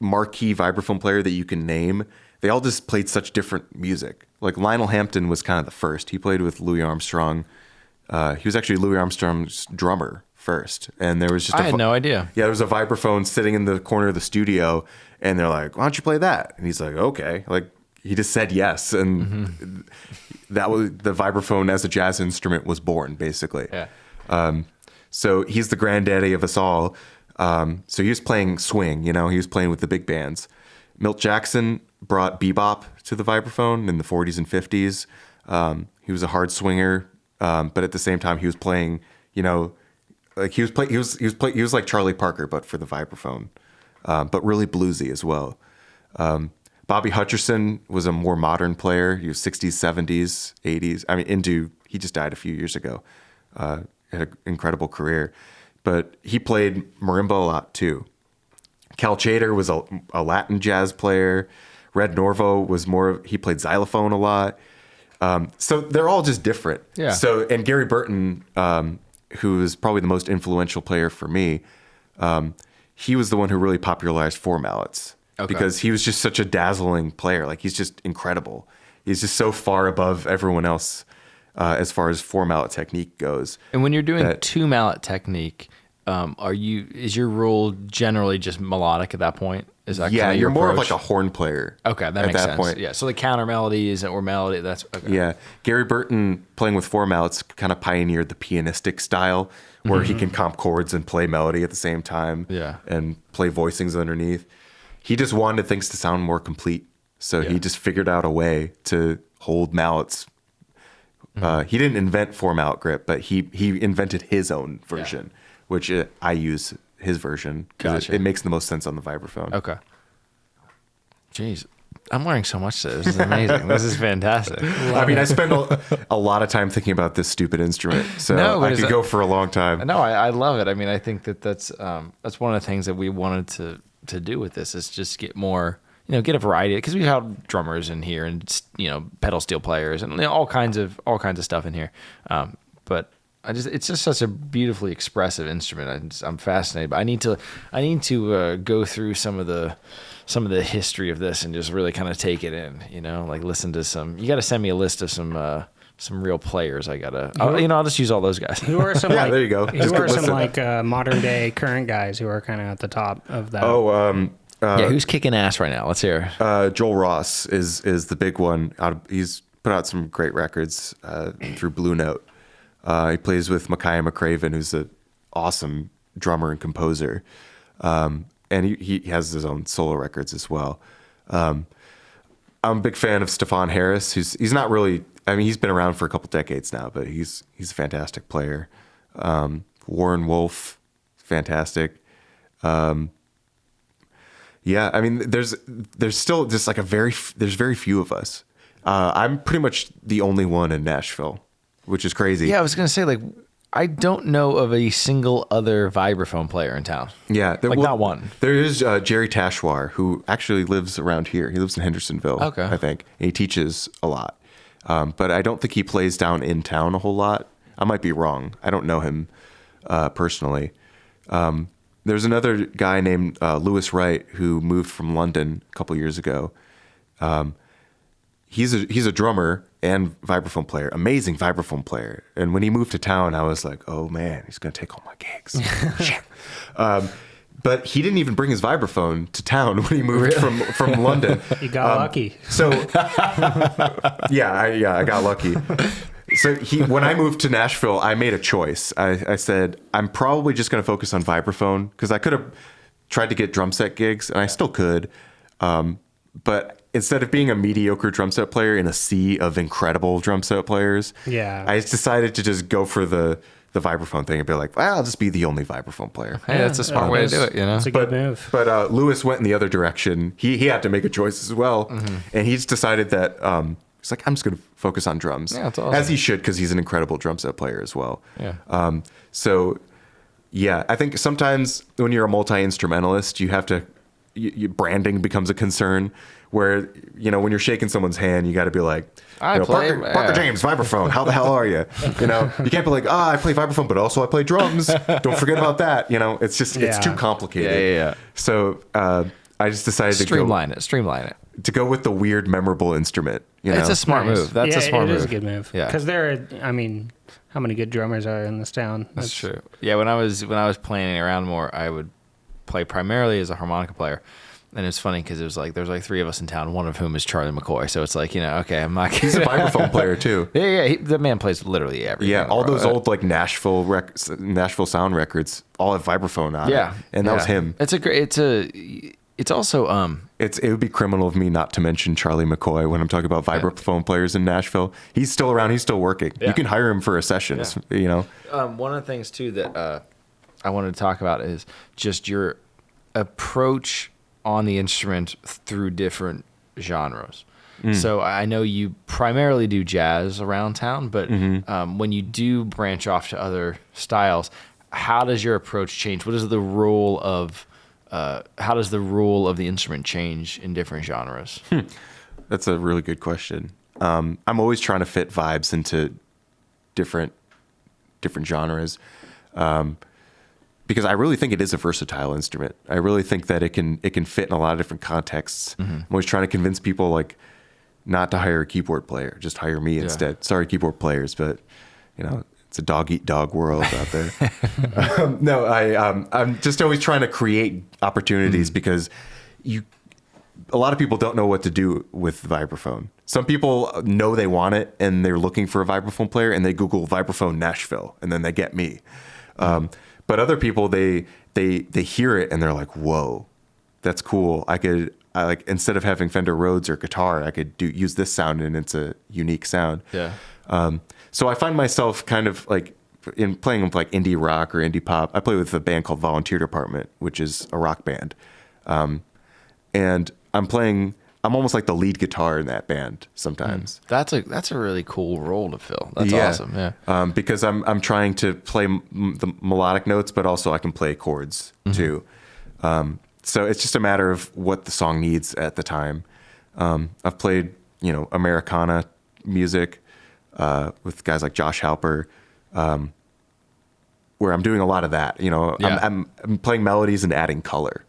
marquee vibraphone player that you can name, they all just played such different music. Like Lionel Hampton was kind of the first. He played with Louis Armstrong. He was actually Louis Armstrong's drummer first. And there was just I had no idea. Yeah, there was a vibraphone sitting in the corner of the studio, and they're like, why don't you play that? And he's like, okay. Like he just said yes. And that was the vibraphone as a jazz instrument was born, basically. Yeah. So he's the granddaddy of us all. So he was playing swing, he was playing with the big bands. Milt Jackson brought bebop to the vibraphone in the 40s and 50s. He was a hard swinger, but at the same time he was playing, like he was like Charlie Parker, but for the vibraphone, but really bluesy as well. Bobby Hutcherson was a more modern player. He was 60s, 70s, 80s. He just died a few years ago. Had an incredible career, but he played marimba a lot too. Cal Tjader was a Latin jazz player. Red Norvo he played xylophone a lot. So they're all just different. Yeah. And Gary Burton, who is probably the most influential player for me, he was the one who really popularized 4 mallets. Okay. Because he was just such a dazzling player. Like he's just incredible. He's just so far above everyone else as far as 4-mallet technique goes. And when you're doing 2-mallet technique, is your rule generally just melodic at that point? Is that kind of you're your more of approach? like a horn player. Okay, that makes sense. Yeah, so the counter melodies or melody, that's okay. Yeah, Gary Burton playing with 4-mallets kind of pioneered the pianistic style where he can comp chords and play melody at the same time. Yeah. And play voicings underneath. He just wanted things to sound more complete, so he just figured out a way to hold mallets. He didn't invent 4-mallet grip, but he invented his own version, which I use his version because it makes the most sense on the vibraphone. Okay. Jeez, I'm learning so much today. This is amazing. This is fantastic. I mean, I spend a lot of time thinking about this stupid instrument, so I could go for a long time. No, I love it. I mean, I think that's one of the things that we wanted to do with this is just get more, get a variety, because we've had drummers in here and pedal steel players and all kinds of stuff in here. But it's just such a beautifully expressive instrument. I'm fascinated. But I need to go through some of the history of this and just really kind of take it in. Like listen to some. You got to send me a list of some real players. I'll just use all those guys. Who are some? There you go. Who are some modern day current guys who are kind of at the top of that? Who's kicking ass right now? Let's hear. Joel Ross is the big one. He's put out some great records through Blue Note. He plays with McCoy McCraven, who's an awesome drummer and composer. And he has his own solo records as well. I'm a big fan of Stefon Harris. He's not really, he's been around for a couple decades now, but he's a fantastic player. Warren Wolf, fantastic. There's still just like there's very few of us. I'm pretty much the only one in Nashville, which is crazy. Yeah, I was going to say, I don't know of a single other vibraphone player in town. Yeah. Not one. There is Jerry Tashwar, who actually lives around here. He lives in Hendersonville, I think. And he teaches a lot. But I don't think he plays down in town a whole lot. I might be wrong. I don't know him personally. There's another guy named Lewis Wright who moved from London a couple years ago. He's a drummer and vibraphone player, amazing vibraphone player. And when he moved to town, I was like, oh man, he's going to take all my gigs. Shit. But he didn't even bring his vibraphone to town when he moved from London. You got lucky. So I got lucky. So when I moved to Nashville, I made a choice. I said, I'm probably just going to focus on vibraphone, because I could have tried to get drum set gigs, and I still could. But instead of being a mediocre drum set player in a sea of incredible drum set players, I decided to just go for the vibraphone thing and be like, well, I'll just be the only vibraphone player. Hey, that's a smart way to do it, It's a good move. But Lewis went in the other direction. He had to make a choice as well. And he's decided that he's like, I'm just going to focus on drums. Yeah, that's awesome. As he should, because he's an incredible drum set player as well. Yeah. I think sometimes when you're a multi-instrumentalist, you have to, branding becomes a concern, where, when you're shaking someone's hand, you got to be like, Parker James, vibraphone, how the hell are you? You can't be like, I play vibraphone, but also I play drums. Don't forget about that. It's just, it's too complicated. Yeah. So I just decided streamline it. To go with the weird, memorable instrument. It's a smart move. That's a smart move. It is a good move. Yeah. Because how many good drummers are in this town? That's true. Yeah, when I was playing around more, I would play primarily as a harmonica player. And it's funny because it was like there's like three of us in town, one of whom is Charlie McCoy. So it's like, okay, I'm not. He's a vibraphone player too. Yeah. The man plays literally everything. Yeah, all those old like Nashville sound records all have vibraphone on it. And that was him. It would be criminal of me not to mention Charlie McCoy when I'm talking about vibraphone players in Nashville. He's still around. He's still working. Yeah. You can hire him for a session. Yeah. One of the things too that I wanted to talk about is just your approach on the instrument through different genres. So I know you primarily do jazz around town, but when you do branch off to other styles, how does your approach change? What is the role of how does the role of the instrument change in different genres? That's a really good question. I'm always trying to fit vibes into different genres, because I really think it is a versatile instrument. I really think that it can fit in a lot of different contexts. I'm always trying to convince people, like, not to hire a keyboard player, just hire me instead. Sorry, keyboard players, but it's a dog eat dog world out there. No, I'm just always trying to create opportunities because a lot of people don't know what to do with the vibraphone. Some people know they want it and they're looking for a vibraphone player and they Google vibraphone Nashville and then they get me. But other people, they hear it and they're like, whoa, that's cool. I like, instead of having Fender Rhodes or guitar, I could use this sound and it's a unique sound. Yeah. So I find myself kind of like in playing with like indie rock or indie pop. I play with a band called Volunteer Department, which is a rock band. And I'm almost like the lead guitar in that band sometimes. That's a really cool role to fill. That's awesome. Yeah. Because I'm trying to play the melodic notes, but also I can play chords too. So it's just a matter of what the song needs at the time. I've played, Americana music with guys like Josh Halper, where I'm doing a lot of that. I'm playing melodies and adding color.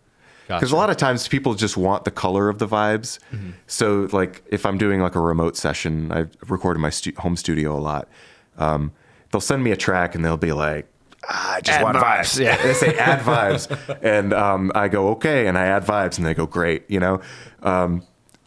Because a lot of times people just want the color of the vibes. So like if I'm doing like a remote session, I've recorded my home studio a lot. They'll send me a track and they'll be like, I just want vibes. Yeah. They say add vibes. And I go, okay. And I add vibes and they go, great.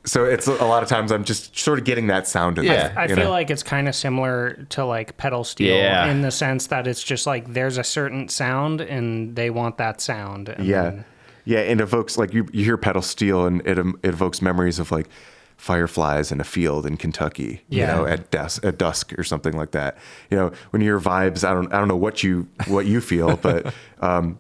So it's a lot of times I'm just sort of getting that sound in there. I feel like it's kind of similar to like pedal steel in the sense that it's just like there's a certain sound and they want that sound. And then... Yeah, and evokes, like, you hear pedal steel and it evokes memories of, like, fireflies in a field in Kentucky, at dusk or something like that. When you hear vibes, I don't know what you feel, but I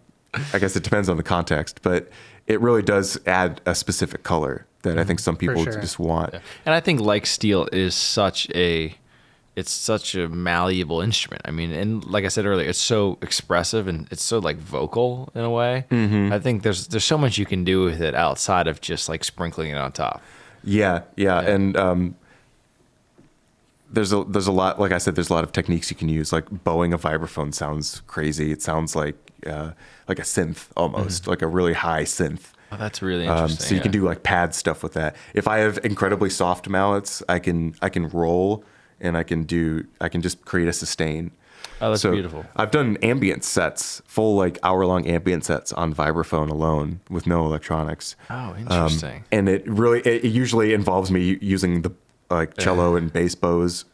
guess it depends on the context. But it really does add a specific color that I think some people just want. Yeah. And I think like steel is such a malleable instrument. I mean, and like I said earlier, it's so expressive and it's so like vocal in a way. I think there's so much you can do with it outside of just like sprinkling it on top. Yeah. And there's a lot, like I said, there's a lot of techniques you can use. Like bowing a vibraphone sounds crazy. It sounds like a synth almost, like a really high synth. Oh, that's really interesting. So you can do like pad stuff with that. If I have incredibly soft mallets, I can roll. And I can just create a sustain. Oh, that's beautiful. I've done ambient sets, full like hour-long ambient sets on vibraphone alone with no electronics. Oh, interesting. And it usually involves me using the like cello and bass bows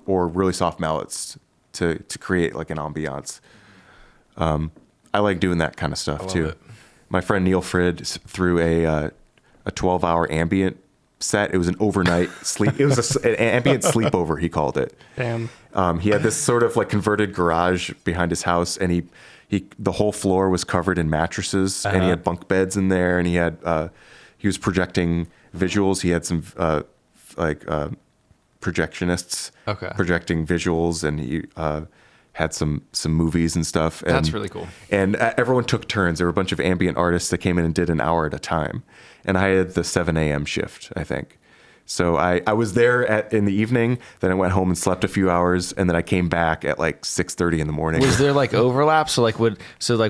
or really soft mallets to create like an ambiance. I like doing that kind of stuff too. My friend Neil Frid threw a 12-hour ambient set. It was an overnight sleep. It was an ambient sleepover, he called it. Damn. He had this sort of like converted garage behind his house, and the whole floor was covered in mattresses, and he had bunk beds in there, and he was projecting visuals. He had some projectionists projecting visuals, and he had some movies and stuff. And, that's really cool. And everyone took turns. There were a bunch of ambient artists that came in and did an hour at a time. And I had the 7 a.m. shift, I think. So I was there in the evening, then I went home and slept a few hours, and then I came back at like 6:30 in the morning. Was there like overlap? So like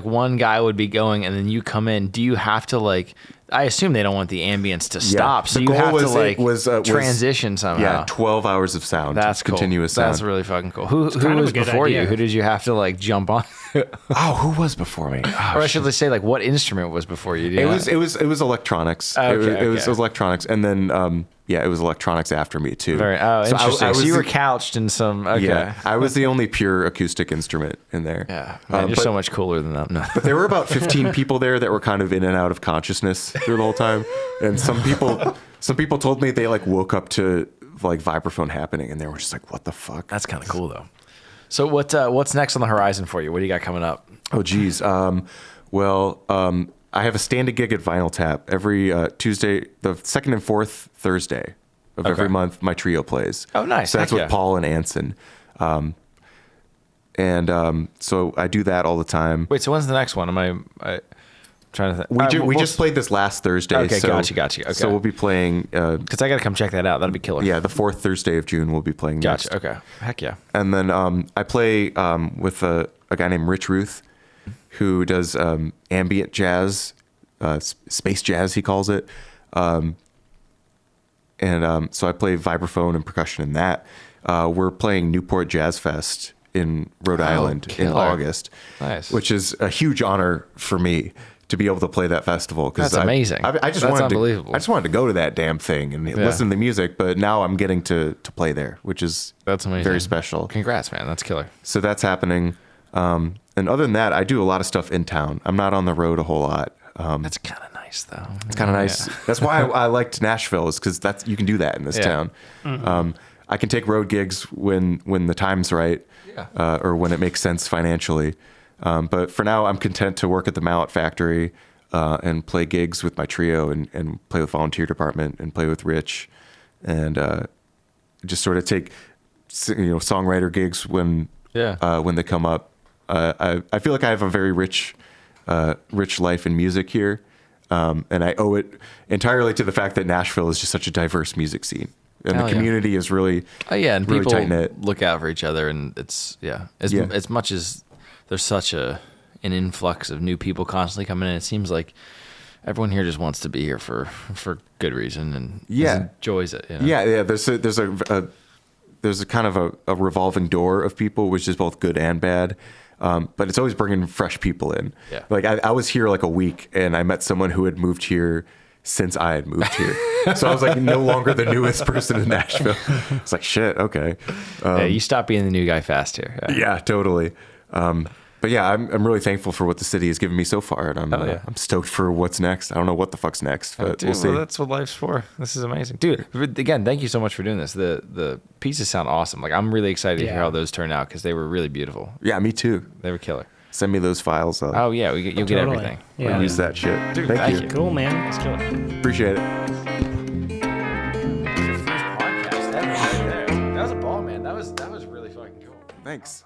one guy would be going and then you come in. Do you have to like, I assume they don't want the ambience to stop. So you have to transition somehow. Yeah, 12 hours of sound. That's cool. Continuous sound. That's really fucking cool. Who was before you? Who did you have to like jump on? Who was before me? Or I should say like what instrument was before you? It was electronics. It was electronics. And then, it was electronics after me too. Interesting. So you were couched in some. Okay. Yeah, I was the only pure acoustic instrument in there. Yeah, man, you're so much cooler than that. No. But there were about 15 people there that were kind of in and out of consciousness through the whole time, and some people told me they like woke up to like vibraphone happening, and they were just like, "What the fuck?" That's kind of cool though. So what's next on the horizon for you? What do you got coming up? Oh, geez. I have a stand-a gig at Vinyl Tap every Tuesday, the second and fourth Thursday of every month. My trio plays. Oh, nice. So that's with Paul and Anson. So I do that all the time. Wait, so when's the next one? Am I trying to think? We just played this last Thursday. Okay, gotcha. Okay. So we'll be playing... Because I got to come check that out. That'll be killer. Yeah, the fourth Thursday of June we'll be playing next. Gotcha, okay. Heck yeah. And then I play with a guy named Rich Ruth, who does ambient jazz, space jazz, he calls it. And so I play vibraphone and percussion in that. We're playing Newport Jazzfest in Rhode Island in August, Nice. which is a huge honor for me to be able to play that festival. That's amazing. That's unbelievable. I just wanted to go to that damn thing and listen to the music, but now I'm getting to play there, which is That's amazing. very special. Congrats, man. That's killer. So that's happening. And other than that, I do a lot of stuff in town. I'm not on the road a whole lot. That's kind of nice, though. It's kind of nice. That's why I liked Nashville, is because you can do that in this town. I can take road gigs when the time's right, or when it makes sense financially. But for now, I'm content to work at the Mallet factory and play gigs with my trio and play with volunteer department and play with Rich, and just sort of take songwriter gigs when they come up. I feel like I have a very rich life in music here, and I owe it entirely to the fact that Nashville is just such a diverse music scene. And the community is really, and really people tight-knit. look out for each other, and as much as there's such an influx of new people constantly coming in, it seems like everyone here just wants to be here for good reason and enjoys it. Yeah. There's a kind of a revolving door of people, which is both good and bad. But it's always bringing fresh people in. Yeah. Like I was here like a week, and I met someone who had moved here since I had moved here. So I was like no longer the newest person in Nashville. It's like, shit, okay. You stop being the new guy fast here. Yeah, totally. But yeah, I'm really thankful for what the city has given me so far, and I'm stoked for what's next. I don't know what the fuck's next, but we'll see. Well, that's what life's for. This is amazing, dude. Again, thank you so much for doing this. The pieces sound awesome. Like I'm really excited to hear how those turn out because they were really beautiful. Yeah, me too. They were killer. Send me those files. Oh yeah, you'll get everything. Yeah. I'll use that shit. Dude, thank you. Cool, man. Let's do it. Appreciate it. First podcast ever right there. That was a ball, man. That was really fucking cool. Thanks.